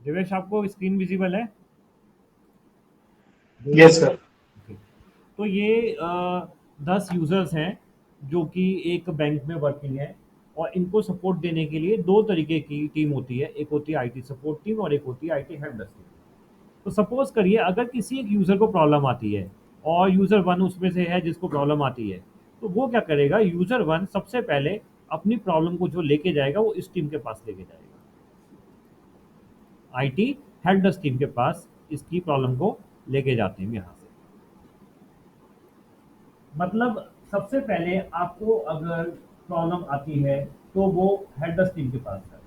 देवेश, आपको screen visible है? Yes sir. Okay. तो ये 10 यूजर्स हैं जो कि एक बैंक में वर्किंग है, और इनको सपोर्ट देने के लिए दो तरीके की टीम होती है। एक होती है आईटी सपोर्ट टीम और एक होती है आईटी हेल्प डेस्क टीम। तो सपोज करिए अगर किसी एक यूजर को प्रॉब्लम आती है और यूजर वन उसमें से है जिसको प्रॉब्लम आती है, तो वो क्या करेगा, यूजर वन सबसे पहले अपनी प्रॉब्लम को जो लेके जाएगा वो इस टीम के पास लेके जाएगा, आईटी हेल्प डेस्क टीम के पास इसकी प्रॉब्लम को लेके जाते हैं यहाँ से। मतलब सबसे पहले आपको अगर प्रॉब्लम आती है तो वो हेल्प डेस्क टीम के पास है।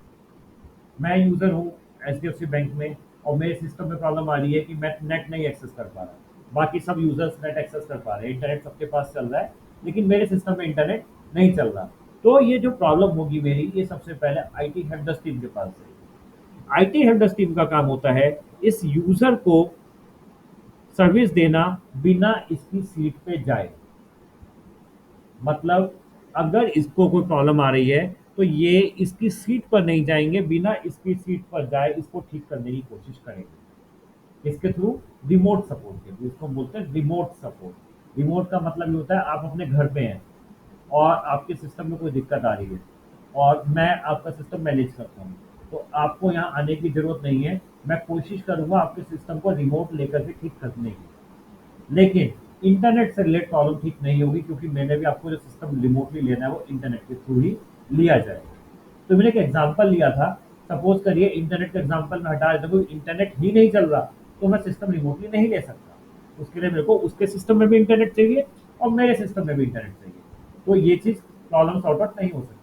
मैं यूजर हूँ एच बैंक में, और मेरे सिस्टम में प्रॉब्लम आ रही है कि मैं नेट नहीं एक्सेस कर पा रहा। बाकी सब यूजर्स नेट एक्सेस कर पा रहे हैं, इंटरनेट सबके पास चल रहा है, लेकिन मेरे सिस्टम में इंटरनेट नहीं चल रहा। तो ये जो प्रॉब्लम होगी मेरी, ये सबसे पहले आईटी हेल्प डेस्क टीम के पास है। आईटी हेल्प डेस्क टीम का काम होता है इस यूजर को सर्विस देना बिना इसकी सीट पे जाए। मतलब अगर इसको कोई प्रॉब्लम आ रही है तो ये इसकी सीट पर नहीं जाएंगे, बिना इसकी सीट पर जाए इसको ठीक करने की कोशिश करेंगे। इसके थ्रू रिमोट सपोर्ट के थ्रू, इसको बोलते हैं रिमोट सपोर्ट। रिमोट का मतलब ये होता है आप अपने घर पे हैं और आपके सिस्टम में कोई दिक्कत आ रही है, और मैं आपका सिस्टम मैनेज करता हूँ, तो आपको यहाँ आने की जरूरत नहीं है। मैं कोशिश करूंगा आपके सिस्टम को रिमोट लेकर के ठीक करने की। लेकिन इंटरनेट से रिलेटेड प्रॉब्लम ठीक नहीं होगी, क्योंकि मैंने भी आपको जो सिस्टम रिमोटली लेना है वो इंटरनेट के थ्रू ही लिया जाएगा। तो मैंने एक एग्जांपल लिया था। सपोज करिए इंटरनेट का एग्जांपल मैं हटा देता हूँ, इंटरनेट ही नहीं चल रहा, तो मैं सिस्टम रिमोटली नहीं ले सकता। उसके लिए मेरे को उसके सिस्टम में भी इंटरनेट चाहिए और मेरे सिस्टम में भी इंटरनेट चाहिए। तो ये चीज़ प्रॉब्लम सॉर्ट आउट नहीं हो सकती।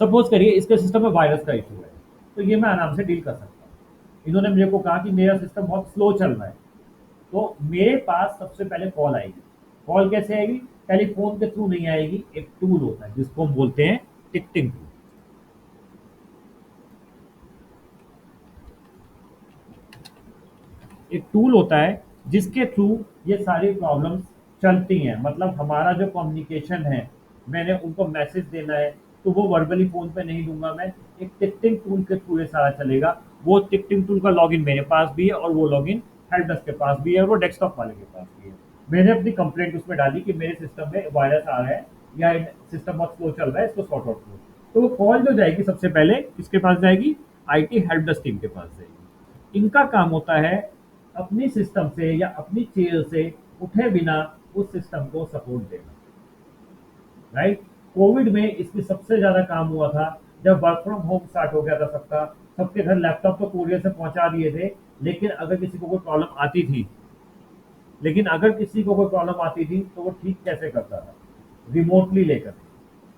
सपोज करिए इसके सिस्टम में वायरस का इशू है, तो ये मैं आराम से डील कर सकता हूँ। इन्होंने मेरे को कहा कि मेरा सिस्टम बहुत स्लो चल रहा है, तो मेरे पास सबसे पहले कॉल आएगी। कॉल कैसे आएगी? टेलीफोन के थ्रू नहीं आएगी, एक टूल होता है जिसको हम बोलते हैं टिकटिंग टूल। एक टूल होता है जिसके थ्रू ये सारी प्रॉब्लम्स चलती हैं। मतलब हमारा जो कम्युनिकेशन है, मैंने उनको मैसेज देना है, तो वो वर्बली फोन पे नहीं दूंगा मैं, एक टिकटिंग टूल के थ्रू ये सारा चलेगा। वो टिकटिंग टूल का लॉगिन मेरे पास भी है और वो लॉगिन हेल्प डेस्क के पास भी है और वो डेस्कटॉप वाले के पास भी है। मैंने अपनी कंप्लेंट उसमें डाली कि मेरे सिस्टम में वायरस आ रहा है या सिस्टम बहुत स्लो चल रहा है, इसको सॉर्ट आउट करो। तो वो कॉल जो जाएगी सबसे पहले किसके पास जाएगी? आईटी हेल्प डेस्क टीम के पास जाएगी। इनका काम होता है अपनी सिस्टम से या अपनी चेयर से उठे बिना उस सिस्टम को सपोर्ट देना। राइट। कोविड में इसमें सबसे ज्यादा काम हुआ था जब वर्क फ्रॉम होम स्टार्ट हो गया था सबका। सबके घर लैपटॉप तो कुरियर से पहुंचा दिए थे, लेकिन अगर किसी को कोई प्रॉब्लम आती थी लेकिन अगर किसी को कोई प्रॉब्लम आती थी तो वो ठीक कैसे करता था? रिमोटली लेकर।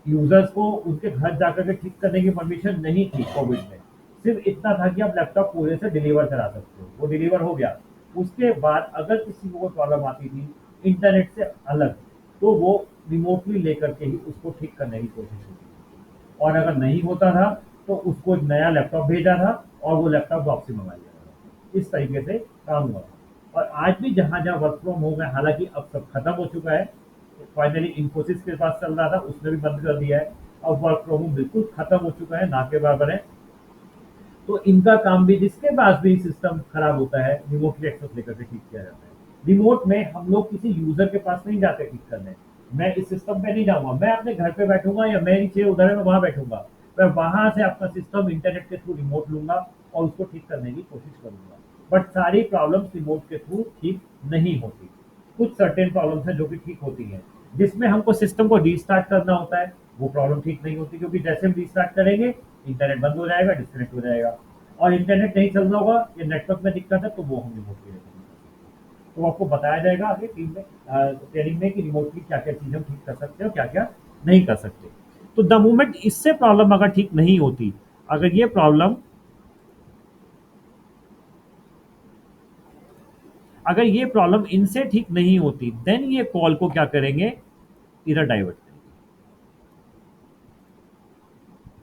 यूजर्स को उनके घर जाकर के ठीक करने की परमिशन नहीं थी कोविड में। सिर्फ इतना था कि आप लैपटॉप पूरे से डिलीवर करा सकते हो, वो डिलीवर हो गया। उसके बाद अगर किसी को कोई प्रॉब्लम आती थी इंटरनेट से अलग, तो वो रिमोटली लेकर के ही उसको ठीक करने की कोशिश होती थी। और अगर नहीं होता था तो उसको एक नया लैपटॉप भेजा था और वो लैपटॉप वापसी मंगा लिया था। इस तरीके से काम हुआ था। और आज भी जहाँ जहाँ वर्क फ्रॉम होम है, हालांकि अब सब खत्म हो चुका है, फाइनली इन्फोसिस के पास चल रहा था, उसने भी बंद कर दिया है। अब वर्क फ्रॉम होम बिल्कुल खत्म हो चुका है, ना के बराबर है। तो इनका काम भी, जिसके पास भी सिस्टम खराब होता है, रिमोटली एक्सेस लेकर के ठीक किया जाता है। रिमोट में हम लोग किसी यूजर के पास नहीं जाते ठीक करने। मैं इस सिस्टम पे नहीं जाऊंगा, मैं अपने घर पे बैठूंगा या मेरी चेयर उधर है मैं वहां बैठूंगा। मैं वहां से अपना सिस्टम इंटरनेट के थ्रू रिमोट लूंगा और उसको ठीक करने की कोशिश करूंगा। बट सारी प्रॉब्लम्स रिमोट के थ्रू ठीक नहीं होती। कुछ सर्टेन प्रॉब्लम्स हैं जो कि ठीक होती हैं, जिसमें हमको सिस्टम को रीस्टार्ट करना होता है। वो प्रॉब्लम ठीक नहीं होती, क्योंकि जैसे हम रीस्टार्ट करेंगे इंटरनेट बंद हो जाएगा, डिस्कनेक्ट हो जाएगा। और इंटरनेट नहीं चल रहा होगा या नेटवर्क में दिक्कत है, तो वो हम रिमोटली नहीं कर सकते। तो आपको बताया जाएगा आगे टीम में, ट्रेनिंग में, कि रिमोटली क्या क्या चीज़ें हम ठीक कर सकते हैं और क्या क्या नहीं कर सकते। तो द मोमेंट इससे प्रॉब्लम अगर ठीक नहीं होती, अगर ये प्रॉब्लम अगर ये प्रॉब्लम इनसे ठीक नहीं होती, देन ये कॉल को क्या करेंगे? इधर डाइवर्ट करेंगे।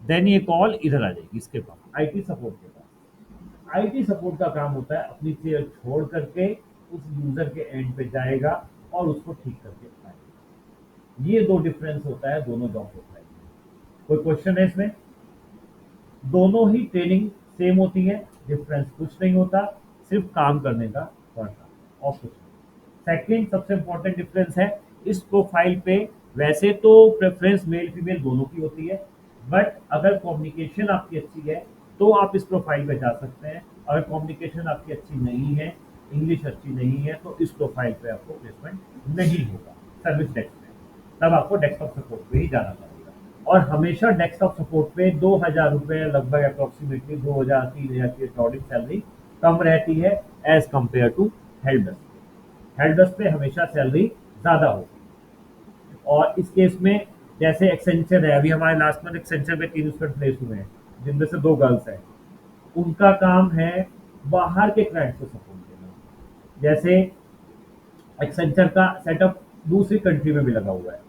देन ये कॉल इधर आ जाएगी इसके पास, आईटी सपोर्ट के पास। आईटी सपोर्ट का काम होता है अपनी चेयर छोड़ करके उस यूजर के एंड पे जाएगा और उसको ठीक करके आएगा। ये दो डिफरेंस होता है दोनों जॉब प्रोफाइल में। कोई क्वेश्चन है इसमें? दोनों ही ट्रेनिंग सेम होती है, डिफरेंस कुछ नहीं होता, सिर्फ काम करने का फर्क और कुछ नहीं। सेकंड सबसे इम्पोर्टेंट डिफरेंस है इस प्रोफाइल पे, वैसे तो प्रेफरेंस मेल फीमेल दोनों की होती है, बट अगर कम्युनिकेशन आपकी अच्छी है तो आप इस प्रोफाइल पे जा सकते हैं। अगर कम्युनिकेशन आपकी अच्छी नहीं है, इंग्लिश अच्छी नहीं है, तो इस प्रोफाइल पे आपको प्लेसमेंट नहीं होगा सर्विस डेस्क में, तब आपको डेस्कटॉप सपोर्ट पे ही जाना पड़ेगा। और हमेशा डेस्कटॉप सपोर्ट पे 2,000 रुपये लगभग अप्रोक्सीमेटली 2,000 3,000 की अकॉर्डिंग सैलरी कम रहती है as compare to help desk. Help desk पे हमेशा सैलरी ज़्यादा होगी। और इस केस में जैसे एक्सेंचर है, अभी हमारे लास्ट मंथ एक्सेंचर में 3 स्टूडेंट प्लेस हुए हैं जिनमें से 2 गर्ल्स हैं। उनका काम है बाहर के क्लाइंट को सपोर्ट देना। जैसे एक्सेंचर का सेटअप दूसरी कंट्री में भी लगा हुआ है,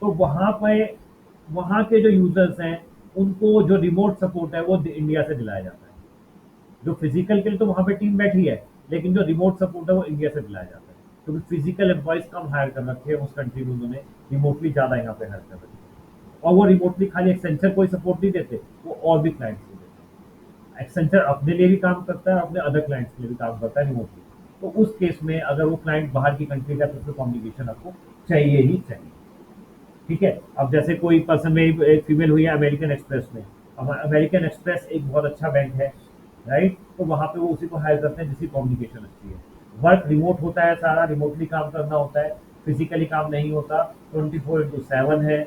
तो वहाँ पे वहाँ के जो यूजर्स हैं उनको जो रिमोट सपोर्ट है वो इंडिया से दिलाया जाता है। जो फिजिकल के लिए तो वहाँ पे टीम बैठी है, लेकिन जो रिमोट सपोर्ट है वो इंडिया से दिलाया जाता है, क्योंकि फिजिकल एम्प्लॉयज कम हायर कर रखे हैं उस कंट्री में, उन्होंने रिमोटली ज़्यादा यहाँ पे हायर कर रखे हैं। और वो रिमोटली खाली एक्सेंचर को ही सपोर्ट नहीं देते, वो और भी क्लाइंट्स को देते हैं। एक्सेंचर अपने लिए भी काम करता है, अपने अदर क्लाइंट्स के लिए भी काम करता है रिमोटली। तो उस केस में अगर वो क्लाइंट बाहर की कंट्री का, तो उसमें कम्युनिकेशन आपको चाहिए ही चाहिए। ठीक है, अब जैसे कोई पर्सन में एक फीमेल हुई है अमेरिकन एक्सप्रेस में। अब अमेरिकन एक्सप्रेस एक बहुत अच्छा बैंक है, राइट, तो वहाँ पे वो उसी को हायर करते हैं जिसकी कम्युनिकेशन अच्छी है। वर्क रिमोट होता है, सारा रिमोटली काम करना होता है, फिजिकली काम नहीं होता। 24/7 है।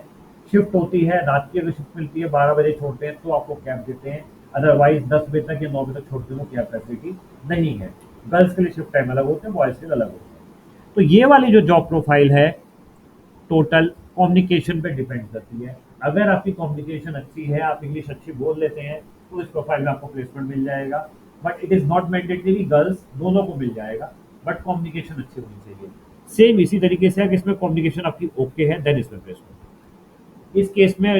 शिफ्ट होती है, रात की अगर शिफ्ट मिलती है 12 बजे छोड़ते हैं तो आपको कैब देते हैं, अदरवाइज 10 बजे तक या 9 बजे तक छोड़ते हो कैब फैसिलिटी नहीं है। गर्ल्स के लिए शिफ्ट टाइम अलग होते हैं, बॉयज़ के लिए अलग होते हैं। तो ये वाली जो जॉब प्रोफाइल है टोटल कम्युनिकेशन पे डिपेंड करती है। अगर आपकी कम्युनिकेशन अच्छी है, आप इंग्लिश अच्छी बोल लेते हैं, तो इस प्रोफाइल में आपको प्लेसमेंट मिल जाएगा। But it is not mandatory, girls दोनों को मिल जाएगा, बट कम्युनिकेशन अच्छी होनी चाहिए। सेम इसी तरीके से अगर इसमें कम्युनिकेशन आपकी ओके है देन इसमें प्लेसमेंट। इस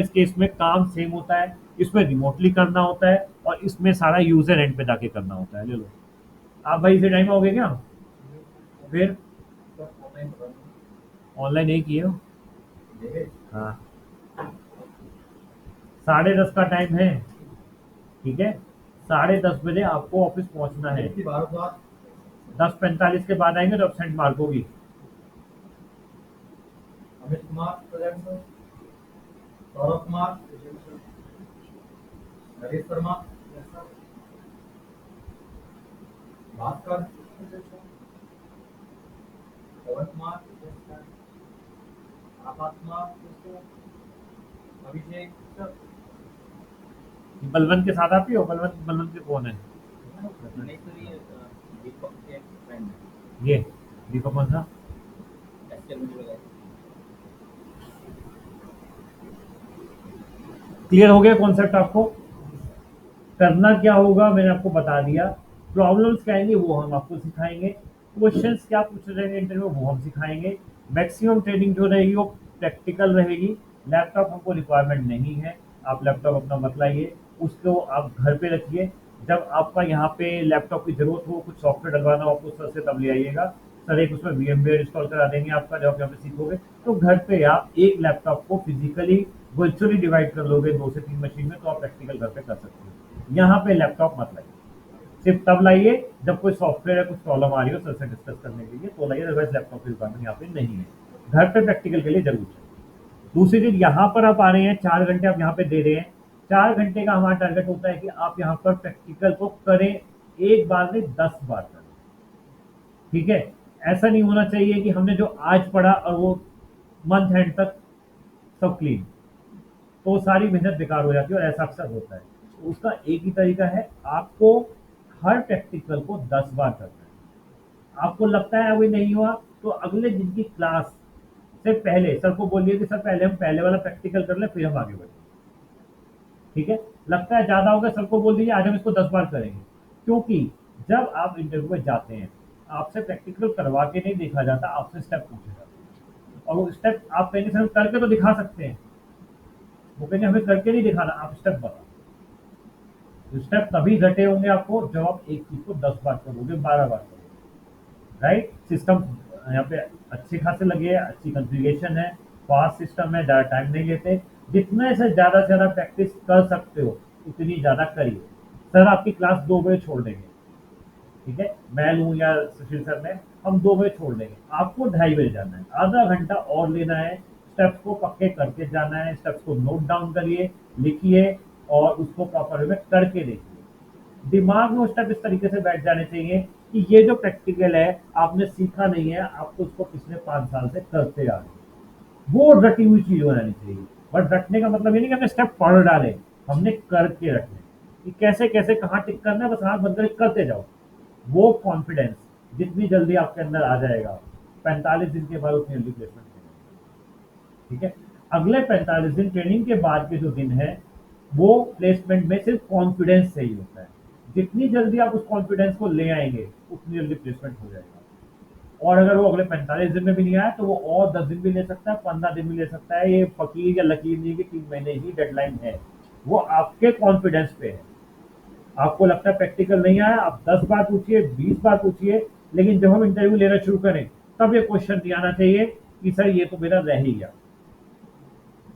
केस में काम सेम होता है, इसमें रिमोटली करना होता है और इसमें सारा यूजर एंड पे जाके करना होता है। ले लो आप भाई, इसे टाइम हो गया क्या? फिर ऑनलाइन नहीं किए हो? हाँ, 10:30 का टाइम है। ठीक है, 10:30 बजे आपको ऑफिस पहुंचना है। 10:45 के बाद आएंगे तो एबसेंट मार्क होगी। Amit Kumar present sir. Saurabh Kumar, Naresh Sharma, Bhaskar, Pawan Kumar, Akash Kumar, Abhishek sir. Balwant के साथ आप ही हो? बलवंत बलवंत के कौन है? नहीं सर, ये दीपक के फ्रेंड ये दीपक कौन सा? है, एसके मुझे लगा। क्लियर हो गया कॉन्सेप्ट आपको? करना क्या होगा मैंने आपको बता दिया। प्रॉब्लम्स क्या आएंगी वो हम आपको सिखाएंगे, क्वेश्चंस क्या पूछ रहे हैं इंटरव्यू वो हम सिखाएंगे। मैक्सिमम ट्रेनिंग जो रहेगी वो प्रैक्टिकल रहेगी। लैपटॉप हमको रिक्वायरमेंट नहीं है, आप लैपटॉप अपना मत लाइए, उसको आप घर पे रखिए। जब आपका यहाँ पे लैपटॉप की जरूरत हो, कुछ सॉफ्टवेयर डलवाना हो आपको सर से, तब ले आइएगा। सर एक उसमें VMware इंस्टॉल करा देंगे आपका, जब आप यहाँ पे सीखोगे तो घर पे आप एक लैपटॉप को फिजिकली वर्चुअली डिवाइड कर लोगे 2 से 3 मशीन में, तो आप प्रैक्टिकल घर पे कर सकते हो। यहाँ पे लैपटॉप मत लाइए, सिर्फ तब लाइए जब कोई सॉफ्टवेयर या कुछ प्रॉब्लम आ रही हो सर से डिस्कस करने के लिए, तो लाइए, अदरवाइज लैपटॉप की रिक्वायरमेंट यहाँ पे नहीं है। घर पे प्रैक्टिकल के लिए जरूर है। दूसरी चीज, यहाँ पर आप आ रहे हैं 4 घंटे आप यहाँ पे दे रहे हैं, 4 घंटे का हमारा टारगेट होता है कि आप यहाँ पर प्रैक्टिकल को करें, एक बार में 10 बार करें। ठीक है, ऐसा नहीं होना चाहिए कि हमने जो आज पढ़ा और वो मंथ एंड तक सब क्लीन, तो सारी मेहनत बेकार हो जाती है और ऐसा अक्सर होता है। तो उसका एक ही तरीका है, आपको हर प्रैक्टिकल को 10 बार करना है। आपको लगता है अभी नहीं हुआ तो अगले दिन की क्लास से पहले सर को बोलिए कि सर पहले हम पहले वाला प्रैक्टिकल कर ले, फिर हम आगे बढ़ेंगे। ठीक है, लगता है ज्यादा होगा, सबको बोल दीजिए आज हम इसको 10 बार करेंगे। क्योंकि जब आप इंटरव्यू में जाते हैं, आपसे प्रैक्टिकल करवा के नहीं देखा जाता, आपसे स्टेप पूछे जाते हैं। और वो स्टेप आप कहेंगे सर हम करके तो दिखा सकते हैं, वो कहेंगे हमें करके नहीं दिखाना, आप स्टेप बताओ। स्टेप तभी घटे होंगे आपको जब आप एक चीज को 10 बार करोगे, 12 बार करोगे। राइट, सिस्टम यहाँ पे अच्छे खासे लगे है, अच्छी कॉन्फ़िगरेशन है, फास्ट सिस्टम है, ज़्यादा टाइम नहीं लेते। जितने से ज़्यादा प्रैक्टिस कर सकते हो उतनी ज़्यादा करिए। सर आपकी क्लास 2 बजे छोड़ देंगे, ठीक है, मैं लूँ या सुशील सर ने, हम 2 बजे छोड़ देंगे, आपको 2:30 बजे जाना है, आधा घंटा और लेना है, स्टेप्स को पक्के करके जाना है, स्टेप्स को नोट डाउन करिए, लिखिए और उसको प्रॉपर वे में करके देखिए। दिमाग में वो स्टेप इस तरीके से बैठ जाने चाहिए कि ये जो प्रैक्टिकल है आपने सीखा नहीं है, आपको उसको पिछले 5 साल से करते आ रहे हैं। वो रटी हुई चीज बनानी चाहिए। बट रटने का मतलब ये नहीं कि हमने स्टेप पढ़ डाले, हमने करके रखने कि कैसे कैसे कहाँ टिक करना है, बस हाथ बंद करके करते जाओ। वो कॉन्फिडेंस जितनी जल्दी आपके अंदर आ जाएगा, 45 दिन के बाद उतनी जल्दी प्लेसमेंट मिलेगी। ठीक है, अगले 45 दिन ट्रेनिंग के बाद के जो दिन है वो प्लेसमेंट में सिर्फ कॉन्फिडेंस से ही होता है। जितनी जल्दी आप उस कॉन्फिडेंस को ले आएंगे उतनी जल्दी प्लेसमेंट हो जाएगा। और अगर वो अगले 45 दिन में भी नहीं आया तो वो और 10 दिन भी ले सकता है, 15 दिन भी ले सकता है। ये फकीर या लकीर नहीं कि 3 महीने ही डेडलाइन है, वो आपके कॉन्फिडेंस पे है। आपको लगता है प्रैक्टिकल नहीं आया, आप 10 बार पूछिए, 20 बार पूछिए, लेकिन जब हम इंटरव्यू लेना शुरू करें तब ये क्वेश्चन नहीं आना चाहिए कि सर ये तो मेरा रह ही गया,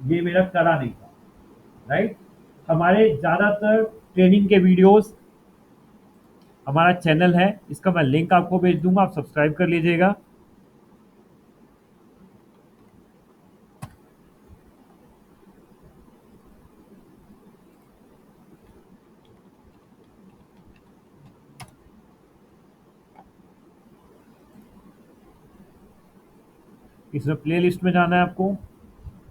ये मेरा करा नहीं था। राइट। हमारे ज्यादातर ट्रेनिंग के वीडियोस, हमारा चैनल है, इसका मैं लिंक आपको भेज दूंगा, आप सब्सक्राइब कर लीजिएगा। इसमें प्ले लिस्ट में जाना है आपको।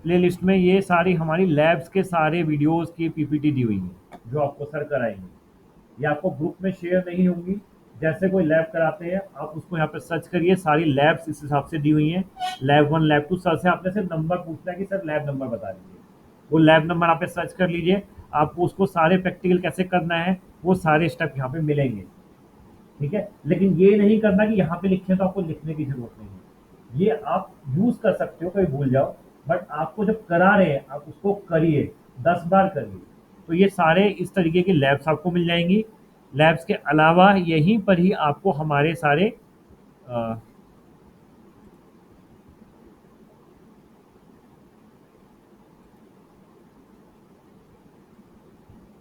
प्ले लिस्ट में ये सारी हमारी लैब्स के सारे वीडियोस की पीपीटी दी हुई है जो आपको सर कराएंगे। ये आपको ग्रुप में शेयर नहीं होंगी। जैसे कोई लैब कराते हैं आप उसको यहाँ पे सर्च करिए, सारी लैब्स इस हिसाब से दी हुई हैं। लैब 1 लैब 2, सर से आपने सिर्फ नंबर पूछना है कि सर लैब नंबर बता दीजिए, वो लैब नंबर आप पे सर्च कर लीजिए। आपको उसको सारे प्रैक्टिकल कैसे करना है वो सारे स्टेप यहाँ पे मिलेंगे। ठीक है, लेकिन ये नहीं करना कि यहाँ पे लिखे तो आपको लिखने की जरूरत नहीं है। ये आप यूज कर सकते हो, कभी भूल जाओ, बट आपको जब करा रहे हैं आप उसको करिए, 10 बार करिए। तो ये सारे इस तरीके की लैब्स आपको मिल जाएंगी। लैब्स के अलावा यहीं पर ही आपको हमारे सारे अ,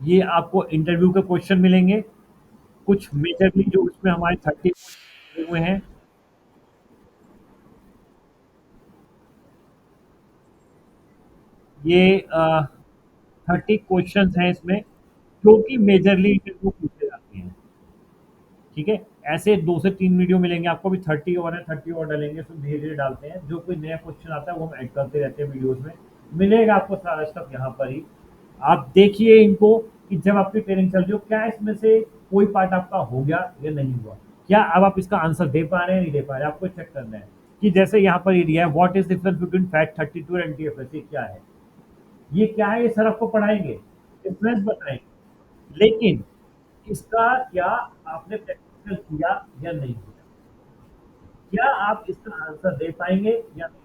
ये आपको इंटरव्यू के क्वेश्चन मिलेंगे, कुछ मेजरली जो उसमें हमारे 30 हुए हैं। ये 30 क्वेश्चंस हैं इसमें जो कि मेजरली इंटरव्यू पूछे जाते हैं। ठीक है, ऐसे 2 से 3 वीडियो मिलेंगे आपको भी। 30 और है, 30 और डालेंगे, फिर धीरे धीरे डालते हैं। जो कोई नया क्वेश्चन आता है वो हम ऐड करते रहते हैं वीडियोस में। मिलेगा आपको सारा स्टफ यहाँ पर ही। आप देखिए इनको कि जब आपकी ट्रेनिंग चल रही हो क्या इसमें से कोई पार्ट आपका हो गया या नहीं हुआ, क्या अब आप इसका आंसर दे पा रहे हैं नहीं दे पा रहे हैं, आपको चेक करना है। कि जैसे यहाँ पर ये दिया है, what is difference between fat 32 and TFS, ये क्या है, ये क्या है, ये सर आपको पढ़ाएंगे, डिफरेंस बताएंगे। लेकिन इसका क्या आपने प्रैक्टिकल किया या नहीं किया, क्या आप इसका आंसर दे पाएंगे या नहीं।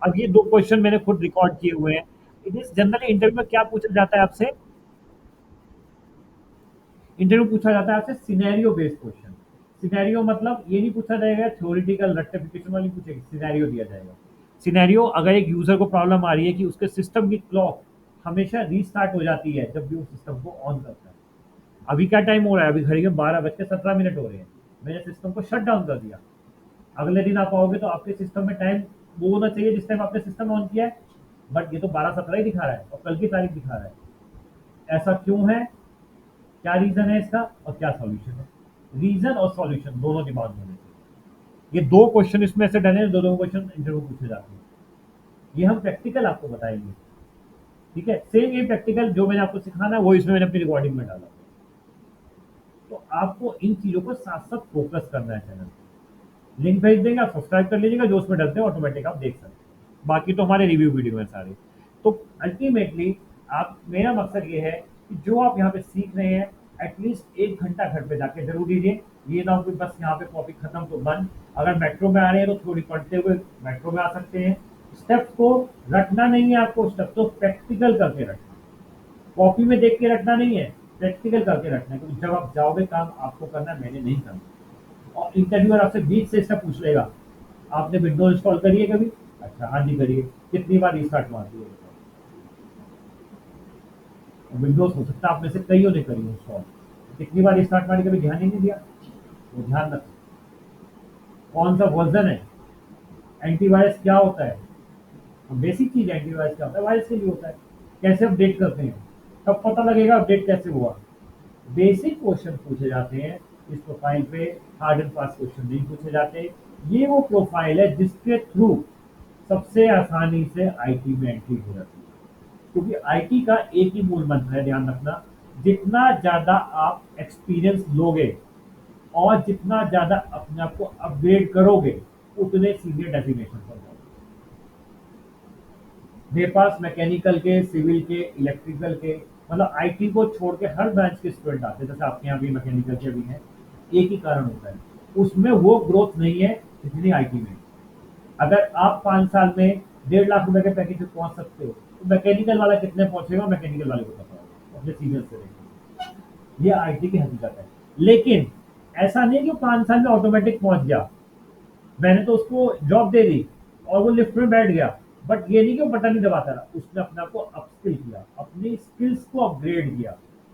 अब ये 2 क्वेश्चन मैंने खुद रिकॉर्ड किए हुए हैं। इट इज जनरली इंटरव्यू में क्या पूछा जाता है आपसे, इंटरव्यू पूछा जाता है आपसे सिनेरियो बेस्ड क्वेश्चन। सिनेरियो मतलब ये नहीं पूछा जाएगा थ्योरेटिकल रेक्टिफिकेशन वाली पूछेगी, सिनेरियो दिया जाएगा। सिनेरियो, अगर एक यूजर को प्रॉब्लम आ रही है कि उसके सिस्टम की क्लॉक हमेशा रीस्टार्ट हो जाती है जब भी वो सिस्टम को ऑन करता है। अभी क्या टाइम हो रहा है, अभी घड़ी में 12:17 हो रहे हैं, मैंने सिस्टम को शट डाउन कर दिया। अगले दिन आप आओगे तो आपके सिस्टम में टाइम वो होना चाहिए जिस टाइम आपने सिस्टम ऑन किया है, बट ये तो 12:17 ही दिखा रहा है और कल की तारीख दिखा रहा है। ऐसा क्यों है, क्या रीजन है इसका और क्या सॉल्यूशन है। रीजन और सॉल्यूशन दोनों दिमाग में होने चाहिए। ये 2 क्वेश्चन इसमें से डले, दो दो क्वेश्चन इंटरव्यू पूछे जाते हैं। ये हम प्रैक्टिकल आपको बताएंगे। ठीक है, सेम ये प्रैक्टिकल जो मैंने आपको सिखाना है वो इसमें मैंने अपनी रिकॉर्डिंग में डाला। तो आपको इन चीजों को साथ साथ फोकस करना है। चैनल लिंक भेज देंगे, आप सब्सक्राइब कर लीजिएगा, जो उसमें डलते हैं ऑटोमेटिक आप देख सकते हैं। बाकी तो हमारे रिव्यू वीडियो हैं सारे। तो अल्टीमेटली आप, मेरा मकसद ये है कि जो आप यहाँ पे सीख रहे हैं एटलीस्ट 1 घंटा घर पे जाके जरूर दीजिए। ये ना हो कि बस यहाँ पे कॉपी खत्म तो बंद। अगर मेट्रो में आ रहे हैं तो थोड़ी पढ़ते हुए मेट्रो में आ सकते हैं। स्टेप्स को रटना नहीं है, आपको स्टेप्स को प्रैक्टिकल करके रखना, कॉपी में देख के रखना नहीं है, प्रैक्टिकल करके रखना है। क्योंकि जब आप जाओगे काम आपको करना है, मैंने नहीं करना। और इंटरव्यूअर आपसे बीच से स्टेप पूछ लेगा, आपने विंडोज इंस्टॉल करी है कभी, अच्छा हाँ जी करिए, कितनी बार रिस्टार्ट मारती है। विंडोज हो सकता है आप में से कईयों ने करी इंस्टॉल, कितनी बार स्टार्ट मारी कभी ध्यान ही नहीं दिया। वो ध्यान रखें, कौन सा वर्जन है, एंटीवायरस क्या होता है, बेसिक चीज एंटीवायरस क्या होता है, वायरस के लिए होता है, कैसे अपडेट करते हैं, तब पता लगेगा अपडेट कैसे हुआ। बेसिक क्वेश्चन पूछे जाते हैं इस प्रोफाइल पे, हार्ड एंड फास्ट क्वेश्चन नहीं पूछे जाते। ये वो प्रोफाइल है जिसके थ्रू सबसे आसानी से आईटी में एंट्री हो जाती है, क्योंकि आईटी का एक ही मूल मंत्र है, ध्यान रखना, जितना ज्यादा आप एक्सपीरियंस लोगे और जितना ज्यादा अपने आप को अपग्रेड करोगे उतने सीधे डेजिग्नेशन पर जाओगे। मेरे पास मैकेनिकल के, सिविल के, इलेक्ट्रिकल के, मतलब आईटी को छोड़ के हर ब्रांच के स्टूडेंट आते हैं, जैसे आपके यहाँ भी मैकेनिकल के भी हैं। एक ही कारण होता है, उसमें वो ग्रोथ नहीं है जितनी आईटी में। अगर आप 5 साल में 1.5 लाख रुपए के पैकेज पे पहुंच सकते हो, तो मैकेनिकल वाला कितने पहुंचेगा मैकेनिकल वाले को पता होगा अपने सीनियर से लेकर। ये आईटी की हकीकत है। लेकिन ऐसा नहीं कि 5 साल में ऑटोमेटिक पहुंच गया, मैंने तो उसको जॉब दे दी और वो लिफ्ट में बैठ गया, बट ये नहीं कि वो बटन ही दबाता रहा, उसने अपने आप को अपस्किल किया, अपनी स्किल्स को अपग्रेड किया,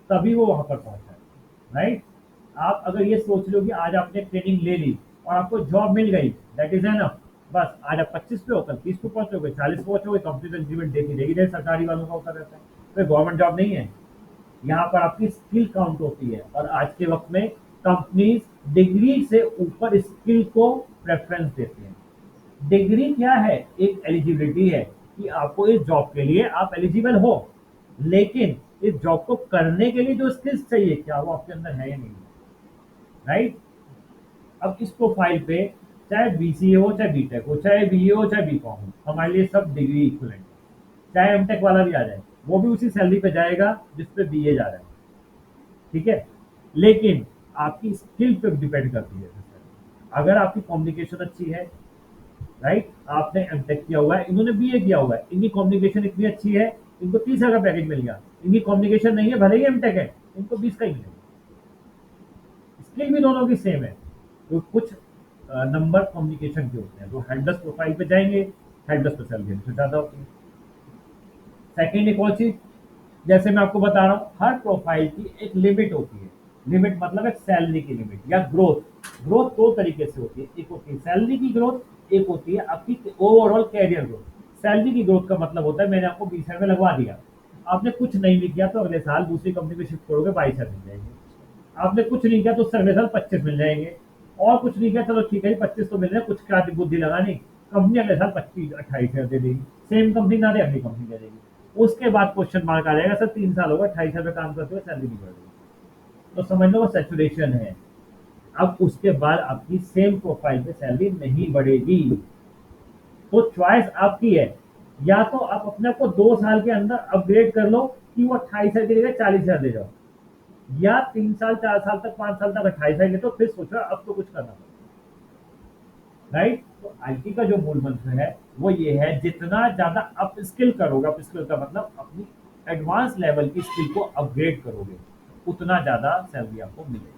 तभी वो वहां पर पहुंचा है। राइट। आप अगर ये सोच लो कि आज आपने ट्रेनिंग ले ली और आपको जॉब मिल गई, दैट इज एनफ, बस आज आप 25 पे हो, कल 30 पे पहुंचोगे, 40 पे पहुंचोगे, कंपनी तो इंक्रीमेंट देती रहेगी, जैसे सरकारी वालों का होता रहता है। तो गवर्नमेंट जॉब नहीं है, यहाँ पर आपकी स्किल काउंट होती है, और आज के वक्त में कंपनीज डिग्री से ऊपर स्किल को प्रेफरेंस देती हैं। डिग्री क्या है, एक एलिजिबिलिटी है कि आपको इस जॉब के लिए आप एलिजिबल हो, लेकिन इस जॉब को करने के लिए जो स्किल्स चाहिए क्या वो आपके अंदर है या नहीं। राइट। अब इस प्रोफाइल पे चाहे बीसीए हो, चाहे बीटेक हो, चाहे बीए हो, चाहे बीकॉम हो, हमारे लिए सब डिग्री इक्वलेंट है। चाहे एमटेक वाला भी आ जाए, वो भी उसी सैलरी पे जाएगा जिसपे बीए जा रहा है। ठीक है। लेकिन आपकी स्किल पे डिपेंड करती है। अगर आपकी कम्युनिकेशन अच्छी है, राइट, आपने एमटेक किया हुआ है, इन्होंने बीए किया हुआ है, इनकी कम्युनिकेशन इतनी अच्छी है, इनको 30,000 का पैकेज मिल गया। इनकी कम्युनिकेशन नहीं है, भले ही एमटेक है, इनको 20 का ही मिलेगा। स्किल भी दोनों की सेम है। तो कुछ नंबर कम्युनिकेशन के होते हैं, तो हेल्डर्स प्रोफाइल पे जाएंगे, हेल्डर्स पे सैलरी हमसे ज्यादा होती है। सेकेंड एक और चीज, जैसे मैं आपको बता रहा हूँ, हर प्रोफाइल की एक लिमिट होती है। लिमिट मतलब एक सैलरी की लिमिट या ग्रोथ। ग्रोथ दो तरीके से होती है, एक होती है सैलरी की ग्रोथ, एक होती है आपकी ओवरऑल कैरियर ग्रोथ। सैलरी की ग्रोथ का मतलब होता है मैंने आपको 20,000 में लगवा दिया, आपने कुछ नहीं भी किया तो अगले साल दूसरी कंपनी में शिफ्ट करोगे, 22,000 मिल जाएंगे। आपने कुछ नहीं किया तो उससे अगले साल 25 मिल जाएंगे। और कुछ नहीं किया, चलो ठीक है 25 तो मिल रहे हैं, कुछ क्या बुद्धि लगानी, कंपनी अगले साल 25-28,000 दे देगी। सेम कंपनी ना दे, अगली कंपनी दे देगी। उसके बाद क्वेश्चन मार्क आ जाएगा, सर 3 साल होगा, 28,000 में काम करते हुए सैलरी नहीं बढ़ रही, तो समझ लो वो सेचुरेशन है। अब उसके बाद आपकी सेम प्रोफाइल पे सैलरी नहीं बढ़ेगी। तो चॉइस आपकी है, या तो आप अपने आप को 2 साल के अंदर अपग्रेड कर लो कि वो 28,000 की जगह 40,000 दे जाओ, या 3 साल 4 साल तक 5 साल तक 28,000 ले, तो फिर सोचो अब तो कुछ करना पड़ेगा। राइट। तो आईटी का जो मूल मंत्र है वो ये है, जितना ज्यादा अप स्किल करोगे, अप स्किल का मतलब अपनी एडवांस लेवल की स्किल को अपग्रेड करोगे, उतना ज्यादा सैलरी आपको मिलेगी।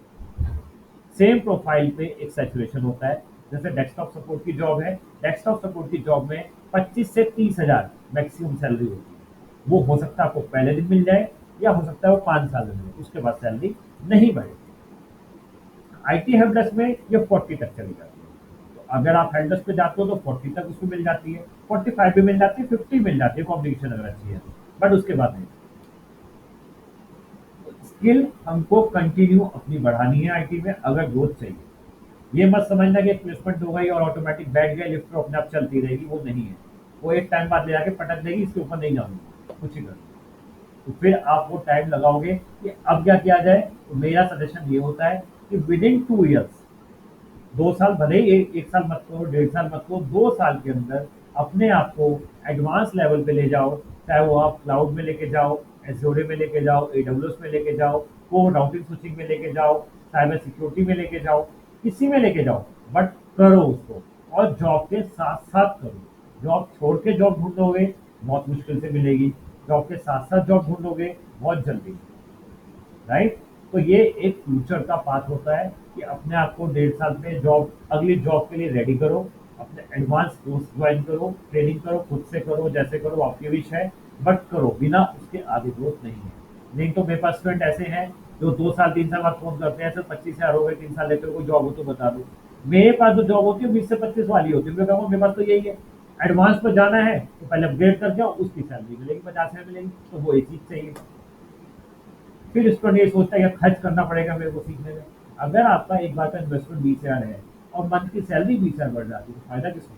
सेम प्रोफाइल पे एक सैचुरेशन होता है। जैसे डेस्कटॉप सपोर्ट की जॉब है, डेस्कटॉप सपोर्ट की जॉब में 25 से 30,000 मैक्सिमम सैलरी होती है। वो हो सकता है आपको पहले दिन मिल जाए, या हो सकता है वो 5 साल में मिले, उसके बाद सैलरी नहीं बढ़ेगी। आईटी हेल्प डेस्क में ये 40 तक चली जाती है। तो अगर आप हेल्प डेस्क पे जाते हो तो 40 तक उसको मिल जाती है, 45 भी मिल जाती है, 50 मिल जाती है, कॉम्बिनेशन अगर अच्छी है तो, बट उसके बाद नहीं। स्किल हमको कंटिन्यू अपनी बढ़ानी है आईटी में अगर ग्रोथ चाहिए। ये मत समझना कि प्लेसमेंट हो गई और ऑटोमेटिक बैठ गए लिफ्ट तो अपने आप चलती रहेगी, वो नहीं है। वो एक टाइम बाद ले जाके पटक देगी, इसके ऊपर नहीं जाऊंगी, कुछ ही कर। तो फिर आप वो टाइम लगाओगे कि अब क्या किया जाए, तो मेरा सजेशन ये होता है कि विद इन 2 ईयर्स, 2 साल भले ही एक साल मत करो, 1.5 साल मत करो, 2 साल के अंदर अपने आप को एडवांस लेवल पे ले जाओ। चाहे वो आप क्लाउड में लेके जाओ, एजोरे में लेके जाओ, एडब्ल्यूएस में लेके जाओ, को राउटिंग स्विचिंग में लेके जाओ, साइबर सिक्योरिटी में लेके जाओ, किसी में लेके जाओ, बट करो उसको, और जॉब के साथ साथ करो। जॉब छोड़ के जॉब ढूंढोगे बहुत मुश्किल से मिलेगी, जॉब के साथ साथ जॉब ढूंढोगे बहुत जल्दी। राइट। तो ये एक फ्यूचर का पाथ होता है कि अपने आप को 1.5 साल में जॉब, अगली जॉब के लिए रेडी करो, अपने एडवांस कोर्स ज्वाइन करो, ट्रेनिंग करो, खुद से करो, जैसे करो आपकी विश है, बट करो, बिना उसके आगे ग्रोथ नहीं है। नहीं तो मेरे पास स्टूडेंट ऐसे हैं जो 2 साल 3 साल बाद फोन करते हैं, सर 25,000 हो गए, 3 साल लेते हो, कोई जॉब हो तो बता दो। मेरे पास जो जॉब होती है 20 से 25 वाली होती है, मैं कहूँगा मेरे पास तो यही है। एडवांस पर जाना है तो पहले अपग्रेड करके आओ, उसकी सैलरी मिलेगी, 50,000 मिलेगी, तो वो एक चीज चाहिए। फिर स्टूडेंट ये सोचता है कि खर्च करना पड़ेगा मेरे को सीखने में। अगर आपका एक बार का इन्वेस्टमेंट 20,000 है और मंथ की सैलरी 20,000 बढ़ जाती है, तो फायदा किसको?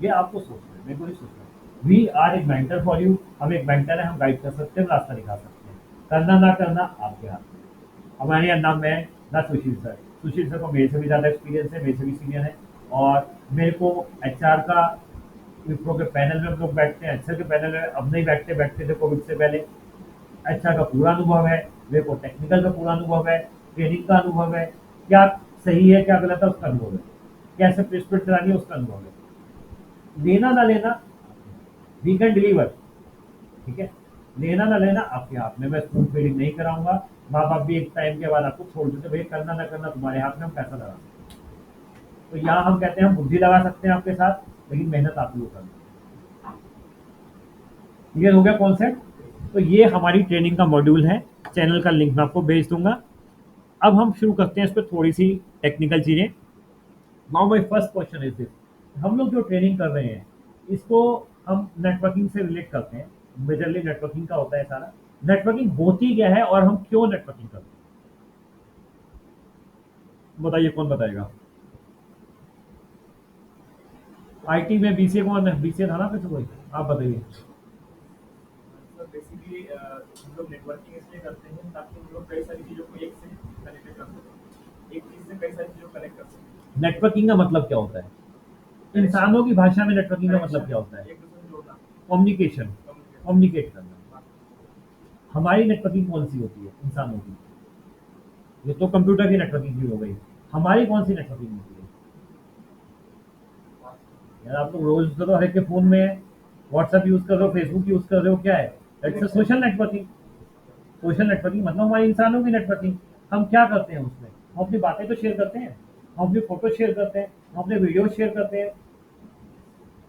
ये आपको सोचना है, मेरे को नहीं सोचना। वी आर एक मेंटर फॉर यू, हम एक मेंटर है, हम गाइड कर सकते हैं, रास्ता दिखा सकते हैं। करना ना करना आपके हाथ में। हमारे यहाँ ना मैं ना सुशील सर। सुशील सर को मेरे से भी ज़्यादा एक्सपीरियंस है, मेरे से भी सीनियर है। और मेरे को एचआर का विप्रो के पैनल में हम लोग बैठते हैं, एचआर के पैनल में अब नहीं बैठते, बैठते थे कोविड से पहले। एचआर का पूरा अनुभव है, मेरे को टेक्निकल का पूरा अनुभव है, ट्रेनिंग का अनुभव है, क्या सही है क्या गलत है उसका अनुभव है, कैसे प्लेसमेंट करानी है उसका अनुभव है। लेना ना लेना, वी कैन डिलीवर। ठीक है, लेना ना लेना आपके हाथ में। मैं स्पून फीडिंग नहीं कराऊंगा। माँ बाप भी एक टाइम के बाद आपको छोड़ देते, भैया करना ना करना तुम्हारे हाथ में, हम पैसा लगा सकते हैं। तो यहाँ हम कहते हैं हम बुद्धि लगा सकते हैं आपके साथ, लेकिन मेहनत आप ही को करनी है। क्लियर हो गया कॉन्सेप्ट? तो ये हमारी ट्रेनिंग का मॉड्यूल है। चैनल का लिंक मैं आपको भेज दूंगा। अब हम शुरू करते हैं इस पर थोड़ी सी टेक्निकल चीज़ें। Now my first question is this, हम लोग जो ट्रेनिंग कर रहे हैं इसको हम नेटवर्किंग से रिलेट करते हैं। मेजरली नेटवर्किंग का होता है सारा। नेटवर्किंग होती क्या है और हम क्यों नेटवर्किंग करते हैं, बताइए कौन बताएगा? आईटी में बीसीए कौन है? बीसीए था ना फिर से कोई? आप बताइए। सर बेसिकली हम लोग नेटवर्किंग इसलिए करते हैं ताकि हम लोग कई सारी चीज़ों को एक से कनेक्ट कर सकें, एक चीज़ से कई सारी चीज़ों को कनेक्ट कर सकें। नेटवर्किंग का मतलब क्या होता है? इंसानों की भाषा में नेटवर्किंग का मतलब क्या होता है? एक दूसरे से जोड़ना, कम्युनिकेशन, कम्युनिकेट। कम्युनिकेट करना। हमारी नेटवर्किंग कौन सी होती है इंसानों की? ये तो कंप्यूटर की नेटवर्किंग की हो गई। हमारी कौन सी नेटवर्किंग होती है? यार आप लोग रोज तो हर एक के फोन में है, व्हाट्सएप यूज कर रहे हो, फेसबुक यूज कर रहे हो, क्या है? That's social networking. Social networking मतलब हमारी इंसानों की नेटवर्किंग। हम क्या करते हैं उसमें? हम अपनी बातें तो शेयर करते हैं, हम अपनी फोटो शेयर करते हैं, हम अपने वीडियो शेयर करते हैं,